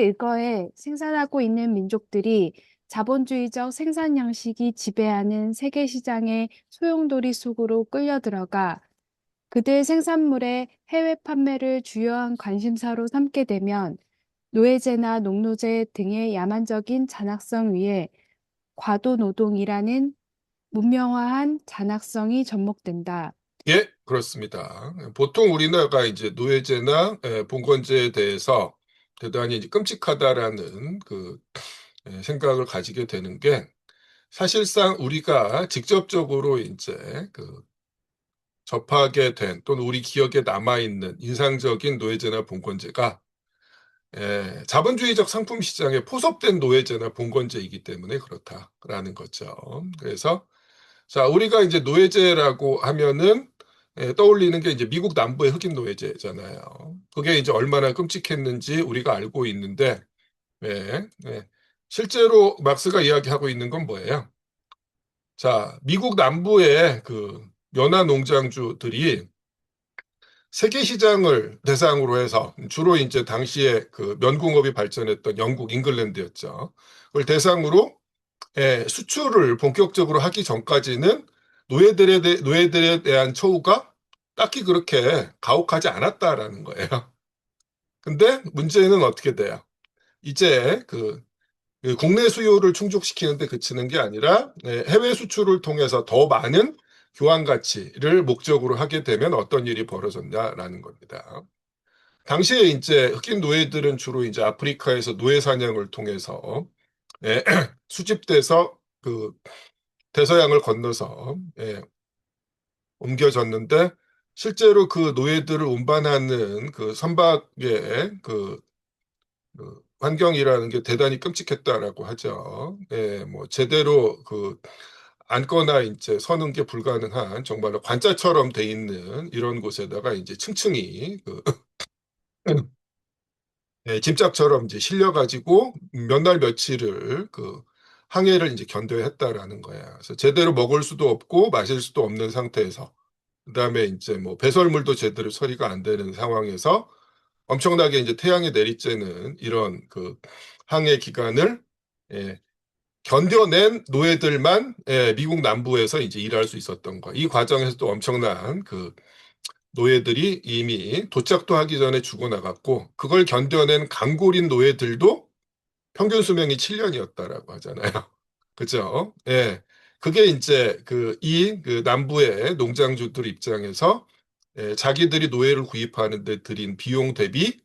의거해 생산하고 있는 민족들이 자본주의적 생산 양식이 지배하는 세계 시장의 소용돌이 속으로 끌려들어가 그들 생산물의 해외 판매를 주요한 관심사로 삼게 되면 노예제나 농노제 등의 야만적인 잔악성 위에 과도노동이라는 문명화한 잔악성이 접목된다. 예, 그렇습니다. 보통 우리나라가 이제 노예제나 봉건제에 대해서 대단히 이제 끔찍하다라는 그 생각을 가지게 되는 게 사실상 우리가 직접적으로 이제 그 접하게 된 또는 우리 기억에 남아있는 인상적인 노예제나 봉건제가 자본주의적 상품 시장에 포섭된 노예제나 봉건제이기 때문에 그렇다라는 거죠. 그래서 자, 우리가 이제 노예제라고 하면은 떠올리는 게 이제 미국 남부의 흑인 노예제잖아요. 그게 이제 얼마나 끔찍했는지 우리가 알고 있는데, 실제로 막스가 이야기하고 있는 건 뭐예요? 자, 미국 남부의 그 연화 농장주들이 세계 시장을 대상으로 해서 주로 이제 당시에 그 면공업이 발전했던 영국, 잉글랜드였죠. 그걸 대상으로 수출을 본격적으로 하기 전까지는 노예들에 대한 처우가 딱히 그렇게 가혹하지 않았다라는 거예요. 근데 문제는 어떻게 돼요? 이제 그 국내 수요를 충족시키는 데 그치는 게 아니라 해외 수출을 통해서 더 많은 교환 가치를 목적으로 하게 되면 어떤 일이 벌어졌냐라는 겁니다. 당시에 이제 흑인 노예들은 주로 이제 아프리카에서 노예 사냥을 통해서 수집돼서 그 대서양을 건너서 옮겨졌는데 실제로 그 노예들을 운반하는 그 선박의 그 환경이라는 게 대단히 끔찍했다라고 하죠. 뭐 제대로 앉거나 이제 서는 게 불가능한 정말로 관자처럼 돼 있는 이런 곳에다가 이제 층층이 짐짝처럼 이제 실려가지고 몇 날 며칠을 항해를 이제 견뎌야 했다라는 거야. 그래서 제대로 먹을 수도 없고 마실 수도 없는 상태에서 그다음에 이제 뭐 배설물도 제대로 처리가 안 되는 상황에서 엄청나게 이제 태양이 내리쬐는 이런 항해 기간을 예, 견뎌낸 노예들만 미국 남부에서 이제 일할 수 있었던 거. 이 과정에서 또 엄청난 노예들이 이미 도착도 하기 전에 죽어나갔고 그걸 견뎌낸 강골인 노예들도 평균 수명이 7년이었다라고 하잖아요. 그죠? 예. 그게 이제 그 남부의 농장주들 입장에서 자기들이 노예를 구입하는 데 들인 비용 대비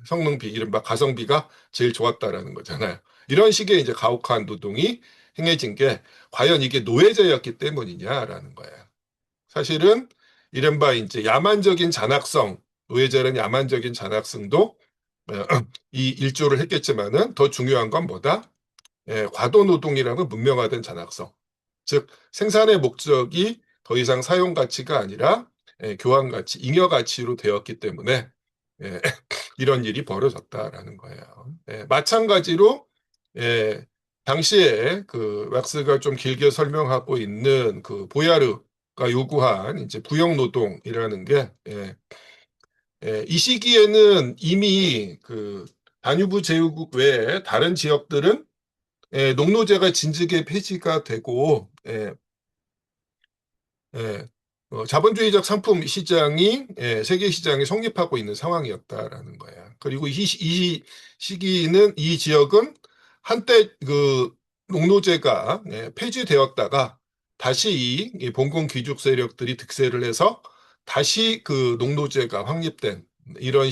성능비, 이른바 가성비가 제일 좋았다라는 거잖아요. 이런 식의 이제 가혹한 노동이 행해진 게 과연 이게 노예제였기 때문이냐라는 거예요. 사실은 이른바 이제 야만적인 잔악성, 노예제라는 야만적인 잔악성도 이 일조를 했겠지만은 더 중요한 건 뭐다? 과도 노동이라는 문명화된 잔악성. 즉 생산의 목적이 더 이상 사용 가치가 아니라 교환 가치, 잉여 가치로 되었기 때문에 이런 일이 벌어졌다라는 거예요. 마찬가지로 당시에 왁스가 좀 길게 설명하고 있는 보야르가 요구한 이제 부역 노동이라는 게 이 시기에는 이미 다뉴브 제후국 외에 다른 지역들은 농노제가 진즉에 폐지가 되고 자본주의적 상품 시장이 세계 시장에 성립하고 있는 상황이었다라는 거야. 그리고 이 시기는 이 지역은 한때 농노제가 폐지되었다가 다시 이 봉건 귀족 세력들이 득세를 해서 다시 농노제가 확립된 이런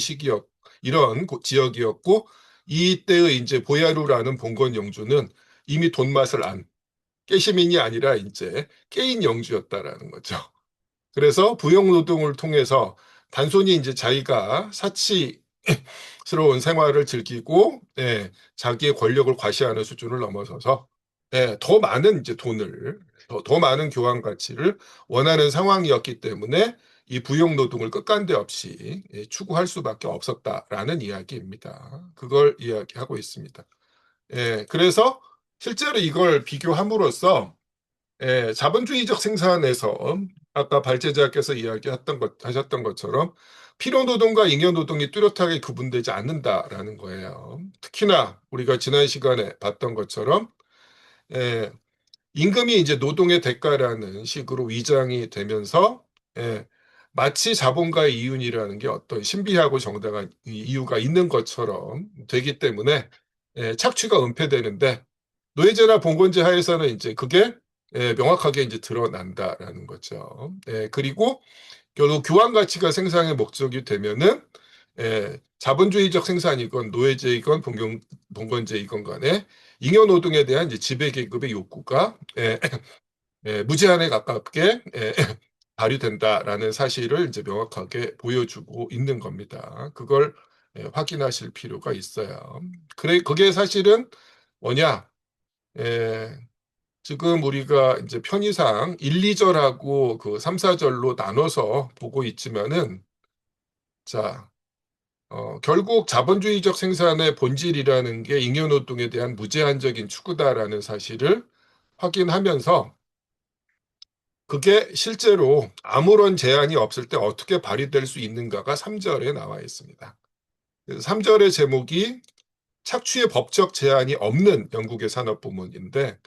이런 지역이었고 이때의 이제 보야루라는 봉건 영주는 이미 돈 맛을 안 깨시민이 아니라 이제 깨인 영주였다라는 거죠. 그래서 부역 노동을 통해서 단순히 이제 자기가 사치스러운 생활을 즐기고 자기의 권력을 과시하는 수준을 넘어서서 더 많은 이제 돈을 더 많은 교환 가치를 원하는 상황이었기 때문에 이 부역 노동을 끝간데 없이 추구할 수밖에 없었다라는 이야기입니다. 그걸 이야기하고 있습니다. 그래서 실제로 이걸 비교함으로써 자본주의적 생산에서 아까 발제자께서 하셨던 것처럼 필요노동과 잉여노동이 뚜렷하게 구분되지 않는다라는 거예요. 특히나 우리가 지난 시간에 봤던 것처럼 임금이 이제 노동의 대가라는 식으로 위장이 되면서 마치 자본가의 이윤이라는 게 어떤 신비하고 정당한 이유가 있는 것처럼 되기 때문에 착취가 은폐되는데 노예제나 봉건제 하에서는 이제 그게 명확하게 이제 드러난다라는 거죠. 그리고 결국 교환 가치가 생산의 목적이 되면은 자본주의적 생산이건 노예제이건 봉건제이건 간에 잉여 노동에 대한 이제 지배 계급의 욕구가 무제한에 가깝게 발휘된다라는 사실을 이제 명확하게 보여주고 있는 겁니다. 그걸 확인하실 필요가 있어요. 그게 사실은 뭐냐? 지금 우리가 이제 편의상 1, 2절하고 3, 4절로 나눠서 보고 있지만은 자, 결국 자본주의적 생산의 본질이라는 게 잉여노동에 대한 무제한적인 추구다라는 사실을 확인하면서 그게 실제로 아무런 제한이 없을 때 어떻게 발휘될 수 있는가가 3절에 나와 있습니다. 3절의 제목이 착취의 법적 제한이 없는 영국의 산업부문인데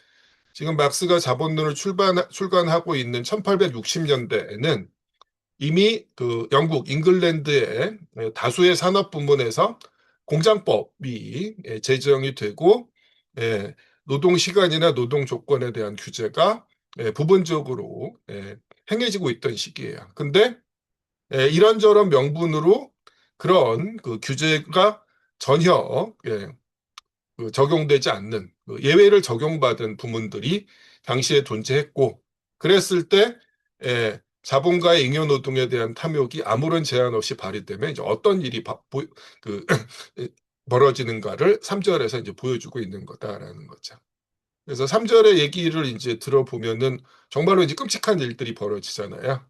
지금 막스가 자본론을 출간하고 있는 1860년대에는 이미 그 영국 잉글랜드의 다수의 산업 부문에서 공장법이 제정이 되고 노동 시간이나 노동 조건에 대한 규제가 부분적으로 행해지고 있던 시기예요. 근데 이런저런 명분으로 그런 그 규제가 전혀 그 적용되지 않는 그 예외를 적용받은 부문들이 당시에 존재했고 그랬을 때 자본가의 잉여노동에 대한 탐욕이 아무런 제한 없이 발휘되면 이제 어떤 일이 그, 벌어지는가를 3절에서 이제 보여주고 있는 거다라는 거죠. 그래서 3절의 얘기를 이제 들어보면은 정말로 이제 끔찍한 일들이 벌어지잖아요.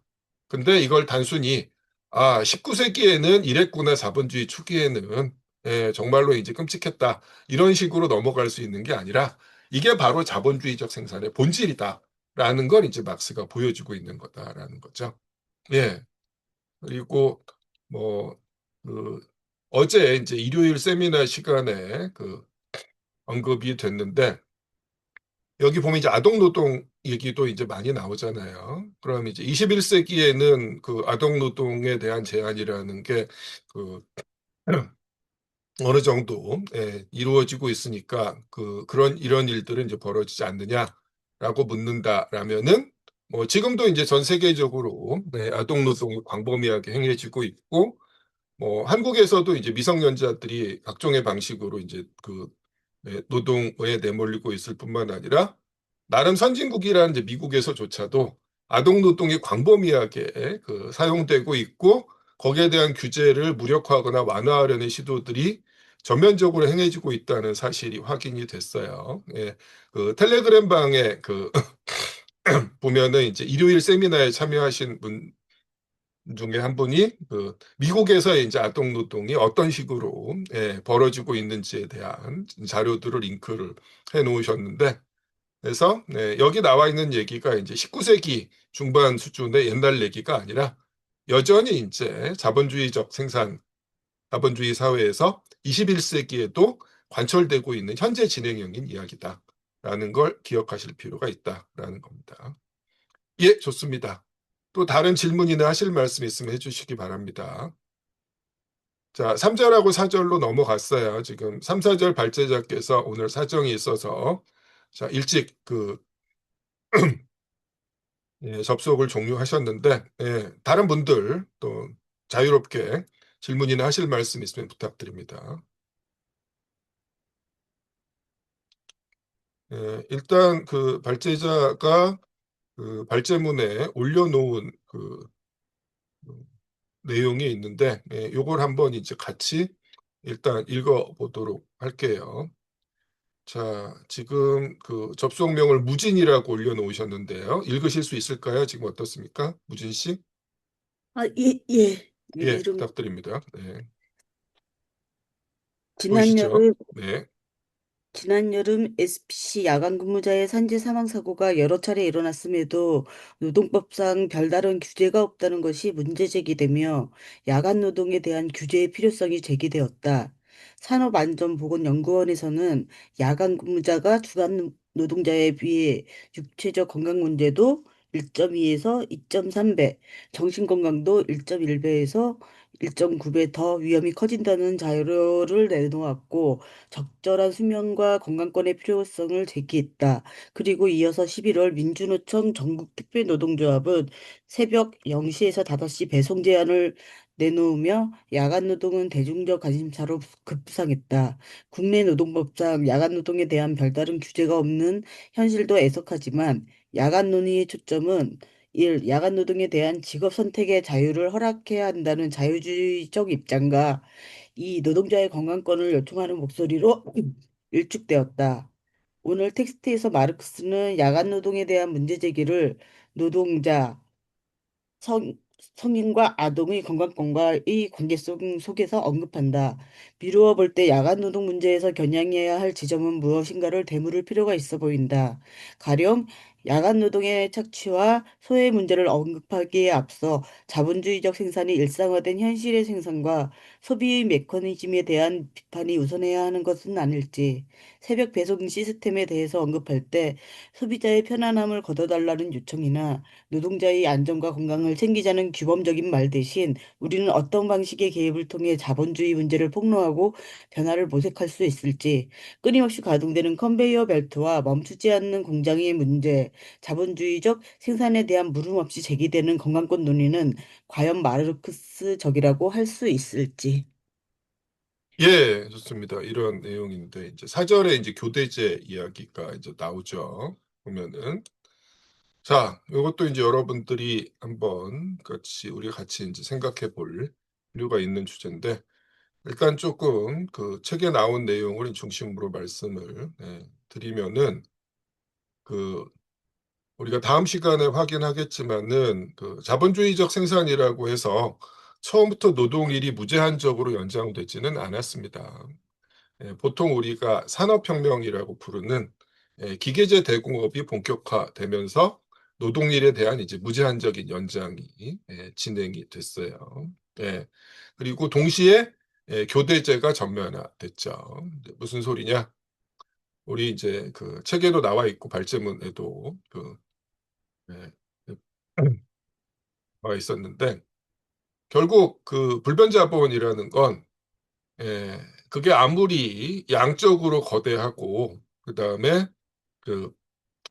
근데 이걸 단순히 19세기에는 이랬구나 자본주의 초기에는 정말로 이제 끔찍했다 이런 식으로 넘어갈 수 있는 게 아니라 이게 바로 자본주의적 생산의 본질이다라는 걸 이제 막스가 보여주고 있는 거다라는 거죠. 예. 그리고 뭐 그 어제 이제 일요일 세미나 시간에 그 언급이 됐는데 여기 보면 이제 아동 노동 얘기도 이제 많이 나오잖아요. 그럼 이제 21세기에는 그 아동 노동에 대한 제한이라는 게그 어느 정도 이루어지고 있으니까 그런 이런 일들은 이제 벌어지지 않느냐라고 묻는다라면은 뭐 지금도 이제 전 세계적으로 아동 노동이 광범위하게 행해지고 있고 뭐 한국에서도 이제 미성년자들이 각종의 방식으로 이제 노동에 내몰리고 있을 뿐만 아니라 나름 선진국이라는 이제 미국에서조차도 아동 노동이 광범위하게 사용되고 있고 거기에 대한 규제를 무력화하거나 완화하려는 시도들이 전면적으로 행해지고 있다는 사실이 확인이 됐어요. 그 텔레그램 방에 보면은 이제 일요일 세미나에 참여하신 분 중에 한 분이 미국에서의 이제 아동 노동이 어떤 식으로 벌어지고 있는지에 대한 자료들을 링크를 해 놓으셨는데 그래서 여기 나와 있는 얘기가 이제 19세기 중반 수준의 옛날 얘기가 아니라 여전히 이제 자본주의적 생산, 자본주의 사회에서 21세기에도 관철되고 있는 현재 진행형인 이야기다라는 걸 기억하실 필요가 있다라는 겁니다. 예, 좋습니다. 또 다른 질문이나 하실 말씀 있으면 해주시기 바랍니다. 자, 3절하고 4절로 넘어갔어요. 지금 3, 4절 발제자께서 오늘 사정이 있어서 자, 일찍 접속을 종료하셨는데 다른 분들 또 자유롭게 질문이나 하실 말씀 있으면 부탁드립니다. 일단 그 발제자가 그 발제문에 올려놓은 내용이 있는데 요걸 한번 이제 같이 일단 읽어보도록 할게요. 자, 지금 그 접속명을 무진이라고 올려놓으셨는데요. 읽으실 수 있을까요? 지금 어떻습니까? 무진 씨? 예. 예, 이름 부탁드립니다. 네, 지난 보이시죠? 여름 네, 지난 여름 SPC 야간 근무자의 산재 사망 사고가 여러 차례 일어났음에도 노동법상 별다른 규제가 없다는 것이 문제 제기되며 야간 노동에 대한 규제의 필요성이 제기되었다. 산업안전보건연구원에서는 야간 근무자가 주간 노동자에 비해 육체적 건강 문제도 1.2에서 2.3배, 정신건강도 1.1배에서 1.9배 더 위험이 커진다는 자료를 내놓았고 적절한 수면과 건강권의 필요성을 제기했다. 그리고 이어서 11월 민주노총 전국특별노동조합은 새벽 0시에서 5시 배송 제한을 내놓으며 야간 노동은 대중적 관심사로 급부상했다. 국내 노동법상 야간 노동에 대한 별다른 규제가 없는 현실도 애석하지만 야간 논의의 초점은 1. 야간 노동에 대한 직업 선택의 자유를 허락해야 한다는 자유주의적 입장과 이 노동자의 건강권을 요청하는 목소리로 일축되었다. 오늘 텍스트에서 마르크스는 야간 노동에 대한 문제 제기를 노동자, 성, 성인과 아동의 건강권과의 관계성 속에서 언급한다. 미루어 볼 때 야간 노동 문제에서 겨냥해야 할 지점은 무엇인가를 되물을 필요가 있어 보인다. 가령 야간 노동의 착취와 소외 문제를 언급하기에 앞서 자본주의적 생산이 일상화된 현실의 생산과 소비의 메커니즘에 대한 비판이 우선해야 하는 것은 아닐지, 새벽 배송 시스템에 대해서 언급할 때 소비자의 편안함을 거둬달라는 요청이나 노동자의 안전과 건강을 챙기자는 규범적인 말 대신 우리는 어떤 방식의 개입을 통해 자본주의 문제를 폭로하고 변화를 모색할 수 있을지, 끊임없이 가동되는 컨베이어 벨트와 멈추지 않는 공장의 문제, 자본주의적 생산에 대한 물음 없이 제기되는 건강권 논의는 과연 마르크스적이라고 할 수 있을지. 예, 좋습니다. 이런 내용인데 이제 사절에 이제 교대제 이야기가 이제 나오죠. 보면은 자, 이것도 이제 여러분들이 한번 우리가 같이 이제 생각해 볼 필요가 있는 주제인데 일단 조금 그 책에 나온 내용을 중심으로 말씀을 드리면은 그 우리가 다음 시간에 확인하겠지만은 그 자본주의적 생산이라고 해서 처음부터 노동일이 무제한적으로 연장되지는 않았습니다. 보통 우리가 산업혁명이라고 부르는 기계제 대공업이 본격화되면서 노동일에 대한 이제 무제한적인 연장이 진행이 됐어요. 그리고 동시에 교대제가 전면화됐죠. 무슨 소리냐? 우리 이제 그 책에도 나와 있고 발제문에도 예, 나와 있었는데 결국 그 불변자본이라는 건 그게 아무리 양적으로 거대하고 그다음에 그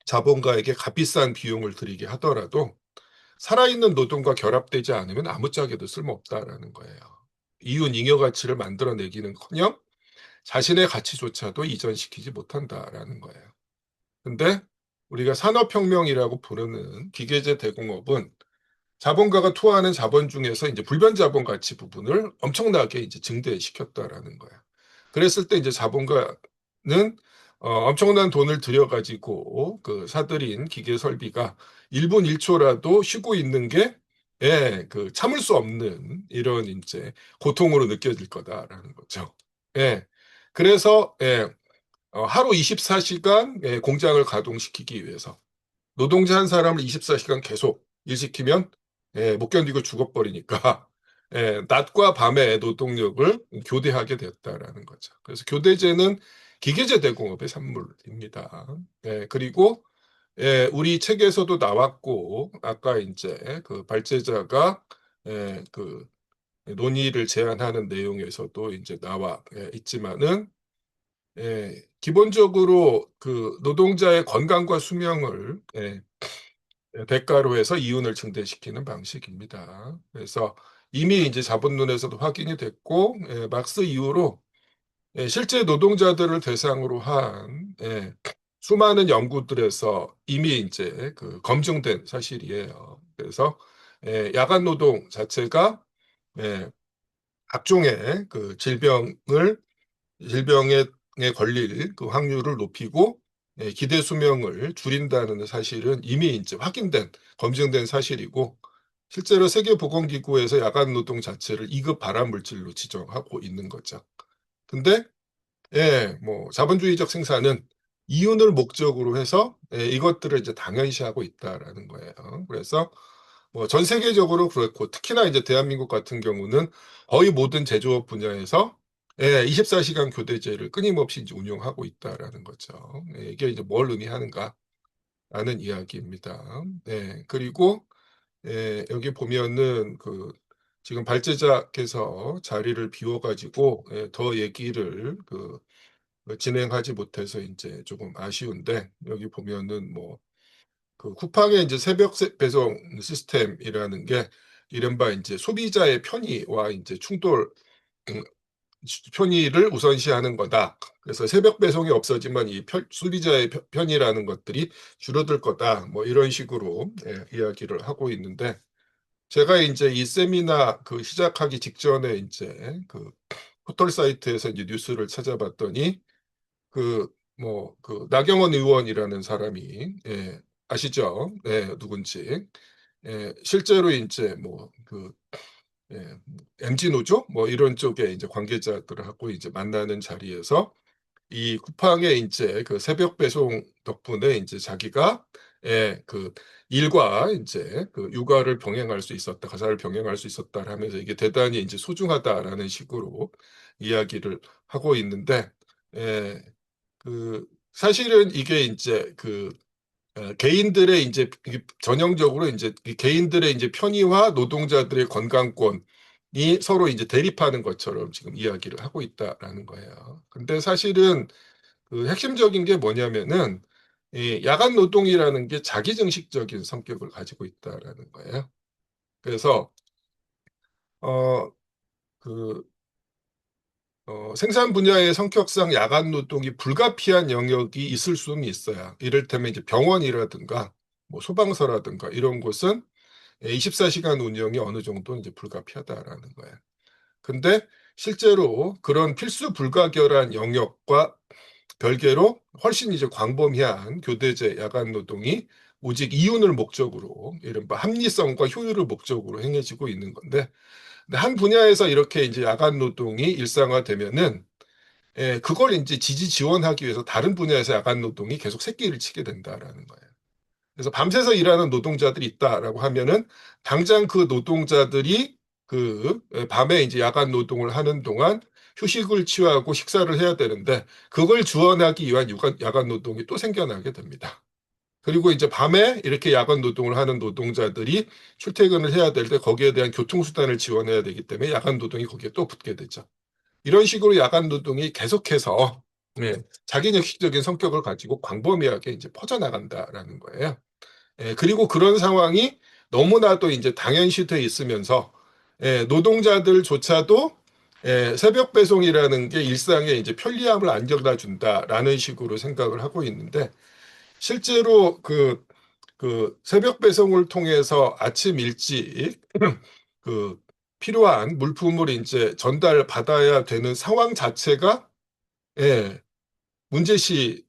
자본가에게 값비싼 비용을 들이게 하더라도 살아있는 노동과 결합되지 않으면 아무짝에도 쓸모없다라는 거예요. 이윤 잉여 가치를 만들어내기는커녕 자신의 가치조차도 이전시키지 못한다라는 거예요. 근데 우리가 산업혁명이라고 부르는 기계제 대공업은 자본가가 투하하는 자본 중에서 이제 불변자본 가치 부분을 엄청나게 이제 증대시켰다라는 거야. 그랬을 때 이제 자본가는 엄청난 돈을 들여가지고 그 사들인 기계 설비가 1분 1초라도 쉬고 있는 게 그 참을 수 없는 이런 이제 고통으로 느껴질 거다라는 거죠. 그래서 하루 24시간 공장을 가동시키기 위해서 노동자 한 사람을 24시간 계속 일시키면 못 견디고 죽어버리니까 낮과 밤의 노동력을 교대하게 됐다라는 거죠. 그래서 교대제는 기계제 대공업의 산물입니다. 그리고 우리 책에서도 나왔고 아까 이제 그 발제자가 그 논의를 제안하는 내용에서도 이제 나와 있지만은 기본적으로 그 노동자의 건강과 수명을 대가로 해서 이윤을 증대시키는 방식입니다. 그래서 이미 이제 자본론에서도 확인이 됐고 막스 이후로 실제 노동자들을 대상으로 한 수많은 연구들에서 이미 이제 그 검증된 사실이에요. 그래서 야간 노동 자체가 각종의 그 질병에 걸릴 그 확률을 높이고 기대 수명을 줄인다는 사실은 이미 이제 확인된 검증된 사실이고 실제로 세계보건기구에서 야간 노동 자체를 2급 발암 물질로 지정하고 있는 거죠. 근데 뭐 자본주의적 생산은 이윤을 목적으로 해서 이것들을 이제 당연시하고 있다라는 거예요. 그래서 뭐 전 세계적으로 그렇고 특히나 이제 대한민국 같은 경우는 거의 모든 제조업 분야에서 24시간 교대제를 끊임없이 이제 운용하고 있다라는 거죠. 이게 이제 뭘 의미하는가라는 이야기입니다. 그리고 여기 보면은 그 지금 발제자께서 자리를 비워가지고 더 얘기를 진행하지 못해서 이제 조금 아쉬운데 여기 보면은 뭐 그 쿠팡의 이제 새벽 배송 시스템이라는 게 이른바 이제 소비자의 편의와 이제 편의를 우선시하는 거다. 그래서 새벽 배송이 없어지면 이 소비자의 편의라는 것들이 줄어들 거다. 뭐 이런 식으로 이야기를 하고 있는데 제가 이제 이 세미나 그 시작하기 직전에 이제 그 포털 사이트에서 이제 뉴스를 찾아봤더니 그 나경원 의원이라는 사람이 아시죠? 누군지. 실제로 이제 MG 노조 뭐 이런 쪽에 이제 관계자들하고 이제 만나는 자리에서 이 쿠팡의 이제 그 새벽 배송 덕분에 이제 자기가 그 일과 이제 그 육아를 병행할 수 있었다, 가사를 병행할 수 있었다 하면서 이게 대단히 이제 소중하다라는 식으로 이야기를 하고 있는데, 그 사실은 이게 이제 개인들의 이제 전형적으로 이제 개인들의 이제 편의와 노동자들의 건강권이 서로 이제 대립하는 것처럼 지금 이야기를 하고 있다라는 거예요. 근데 사실은 그 핵심적인 게 뭐냐면은 이 야간 노동이라는 게 자기 증식적인 성격을 가지고 있다라는 거예요. 그래서 그 생산 분야의 성격상 야간 노동이 불가피한 영역이 있을 수는 있어요. 이를테면 이제 병원이라든가 뭐 소방서라든가 이런 곳은 24시간 운영이 어느 정도 이제 불가피하다라는 거예요. 근데 실제로 그런 필수 불가결한 영역과 별개로 훨씬 이제 광범위한 교대제 야간 노동이 오직 이윤을 목적으로, 이른바 합리성과 효율을 목적으로 행해지고 있는 건데, 근데 한 분야에서 이렇게 이제 야간 노동이 일상화되면은 그걸 이제 지지 지원하기 위해서 다른 분야에서 야간 노동이 계속 새끼를 치게 된다라는 거예요. 그래서 밤새서 일하는 노동자들이 있다라고 하면은 당장 그 노동자들이 밤에 이제 야간 노동을 하는 동안 휴식을 취하고 식사를 해야 되는데 그걸 지원하기 위한 야간 노동이 또 생겨나게 됩니다. 그리고 이제 밤에 이렇게 야간 노동을 하는 노동자들이 출퇴근을 해야 될 때 거기에 대한 교통수단을 지원해야 되기 때문에 야간 노동이 거기에 또 붙게 되죠. 이런 식으로 야간 노동이 계속해서 자기역식적인 성격을 가지고 광범위하게 이제 퍼져나간다라는 거예요. 그리고 그런 상황이 너무나도 이제 당연시돼 있으면서 노동자들조차도 새벽 배송이라는 게 일상의 이제 편리함을 안겨다 준다라는 식으로 생각을 하고 있는데 실제로 그 새벽 배송을 통해서 아침 일찍 그 필요한 물품을 이제 전달받아야 되는 상황 자체가 문제시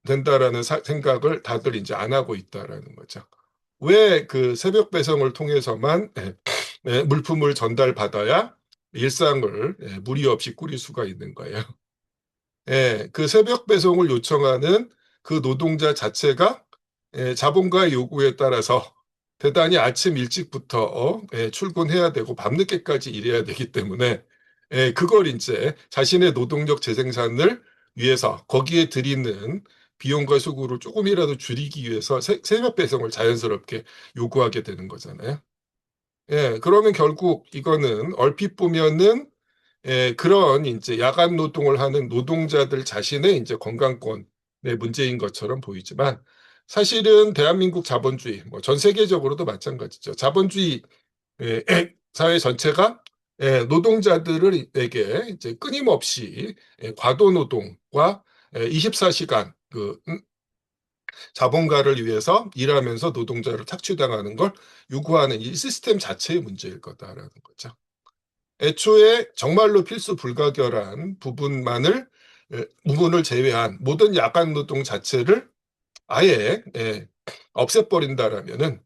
된다라는 생각을 다들 이제 안 하고 있다라는 거죠. 왜 그 새벽 배송을 통해서만 물품을 전달받아야 일상을 무리 없이 꾸릴 수가 있는 거예요. 그 새벽 배송을 요청하는 그 노동자 자체가 자본가의 요구에 따라서 대단히 아침 일찍부터 출근해야 되고 밤늦게까지 일해야 되기 때문에 그걸 이제 자신의 노동력 재생산을 위해서 거기에 들이는 비용과 수고를 조금이라도 줄이기 위해서 새벽 배송을 자연스럽게 요구하게 되는 거잖아요. 그러면 결국 이거는 얼핏 보면은 그런 이제 야간 노동을 하는 노동자들 자신의 이제 건강권의 문제인 것처럼 보이지만 사실은 대한민국 자본주의, 뭐 전 세계적으로도 마찬가지죠. 자본주의 사회 전체가 노동자들에게 이제 끊임없이 과도 노동과 24시간 자본가를 위해서 일하면서 노동자를 착취당하는 걸 요구하는 이 시스템 자체의 문제일 거다라는 거죠. 애초에 정말로 필수 불가결한 부분을 제외한 모든 야간 노동 자체를 아예 없애버린다라면은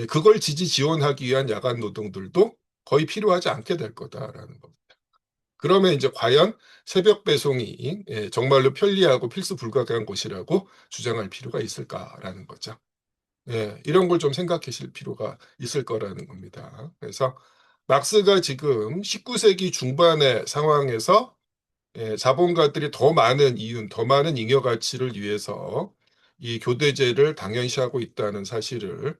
그걸 지지 지원하기 위한 야간 노동들도 거의 필요하지 않게 될 거다라는 겁니다. 그러면 이제 과연 새벽 배송이 정말로 편리하고 필수 불가결한 것이라고 주장할 필요가 있을까라는 거죠. 이런 걸 좀 생각하실 필요가 있을 거라는 겁니다. 그래서 막스가 지금 19세기 중반의 상황에서 자본가들이 더 많은 이윤, 더 많은 잉여 가치를 위해서 이 교대제를 당연시하고 있다는 사실을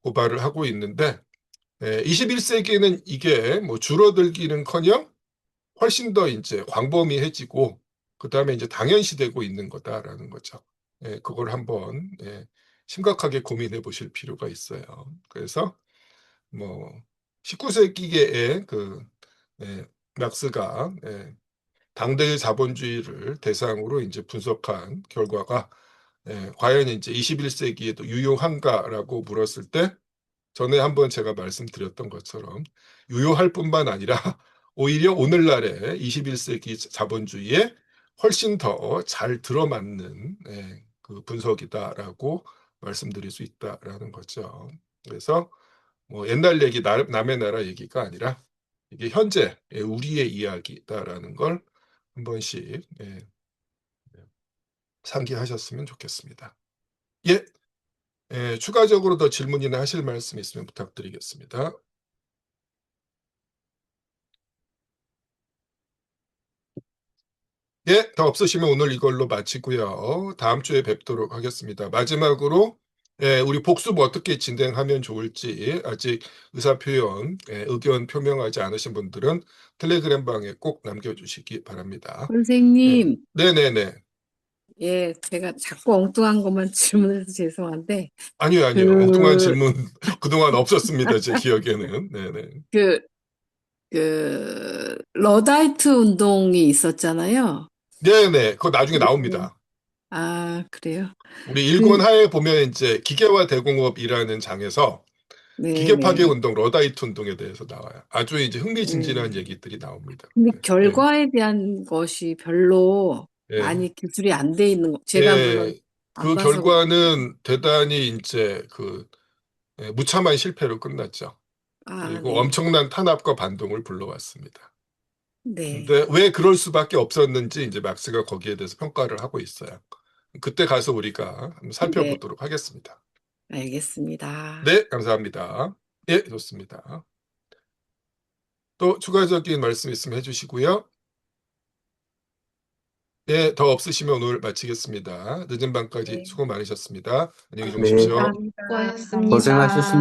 고발을 하고 있는데 21세기에는 이게 뭐 줄어들기는커녕 훨씬 더 이제 광범위해지고 그다음에 이제 당연시되고 있는 거다라는 거죠. 그걸 한번 심각하게 고민해 보실 필요가 있어요. 그래서 뭐 19세기에 막스가 당대의 자본주의를 대상으로 이제 분석한 결과가 과연 이제 21세기에도 유용한가라고 물었을 때 전에 한번 제가 말씀드렸던 것처럼 유효할 뿐만 아니라 오히려 오늘날의 21세기 자본주의에 훨씬 더 잘 들어맞는 그 분석이다라고 말씀드릴 수 있다라는 거죠. 그래서 뭐 옛날 얘기, 남의 나라 얘기가 아니라 이게 현재 우리의 이야기다라는 걸 한 번씩 상기하셨으면 좋겠습니다. 예, 추가적으로 더 질문이나 하실 말씀 있으면 부탁드리겠습니다. 예, 더 없으시면 오늘 이걸로 마치고요. 다음 주에 뵙도록 하겠습니다. 마지막으로 우리 복습 어떻게 진행하면 좋을지 아직 의사표현, 의견 표명하지 않으신 분들은 텔레그램 방에 꼭 남겨주시기 바랍니다. 선생님, 네네네. 예, 제가 자꾸 엉뚱한 것만 질문해서 죄송한데, 아니요. 엉뚱한 질문 그동안 없었습니다. 제 기억에는. 네네. 러다이트 운동이 있었잖아요. 네네. 그거 나중에 나옵니다. 아, 그래요? 우리 일권 하에 보면 이제 기계화 대공업이라는 장에서 기계 파괴 운동, 러다이트 운동에 대해서 나와요. 아주 이제 흥미진진한 얘기들이 나옵니다. 근데 결과에 대한 것이 별로 예. 많이 기술이 안 돼 있는 거, 제가 물론 안 그 봐서 결과는 대단히 이제 무참한 실패로 끝났죠. 그리고 네. 엄청난 탄압과 반동을 불러왔습니다. 네. 근데 왜 그럴 수밖에 없었는지 이제 막스가 거기에 대해서 평가를 하고 있어요. 그때 가서 우리가 한번 살펴보도록 하겠습니다. 알겠습니다. 네, 감사합니다. 예, 좋습니다. 또 추가적인 말씀 있으면 해주시고요. 예, 더 없으시면 오늘 마치겠습니다. 늦은 밤까지 수고 많으셨습니다. 안녕히 네. 주무십시오. 감사합니다. 수고하셨습니다. 고생하셨습니다.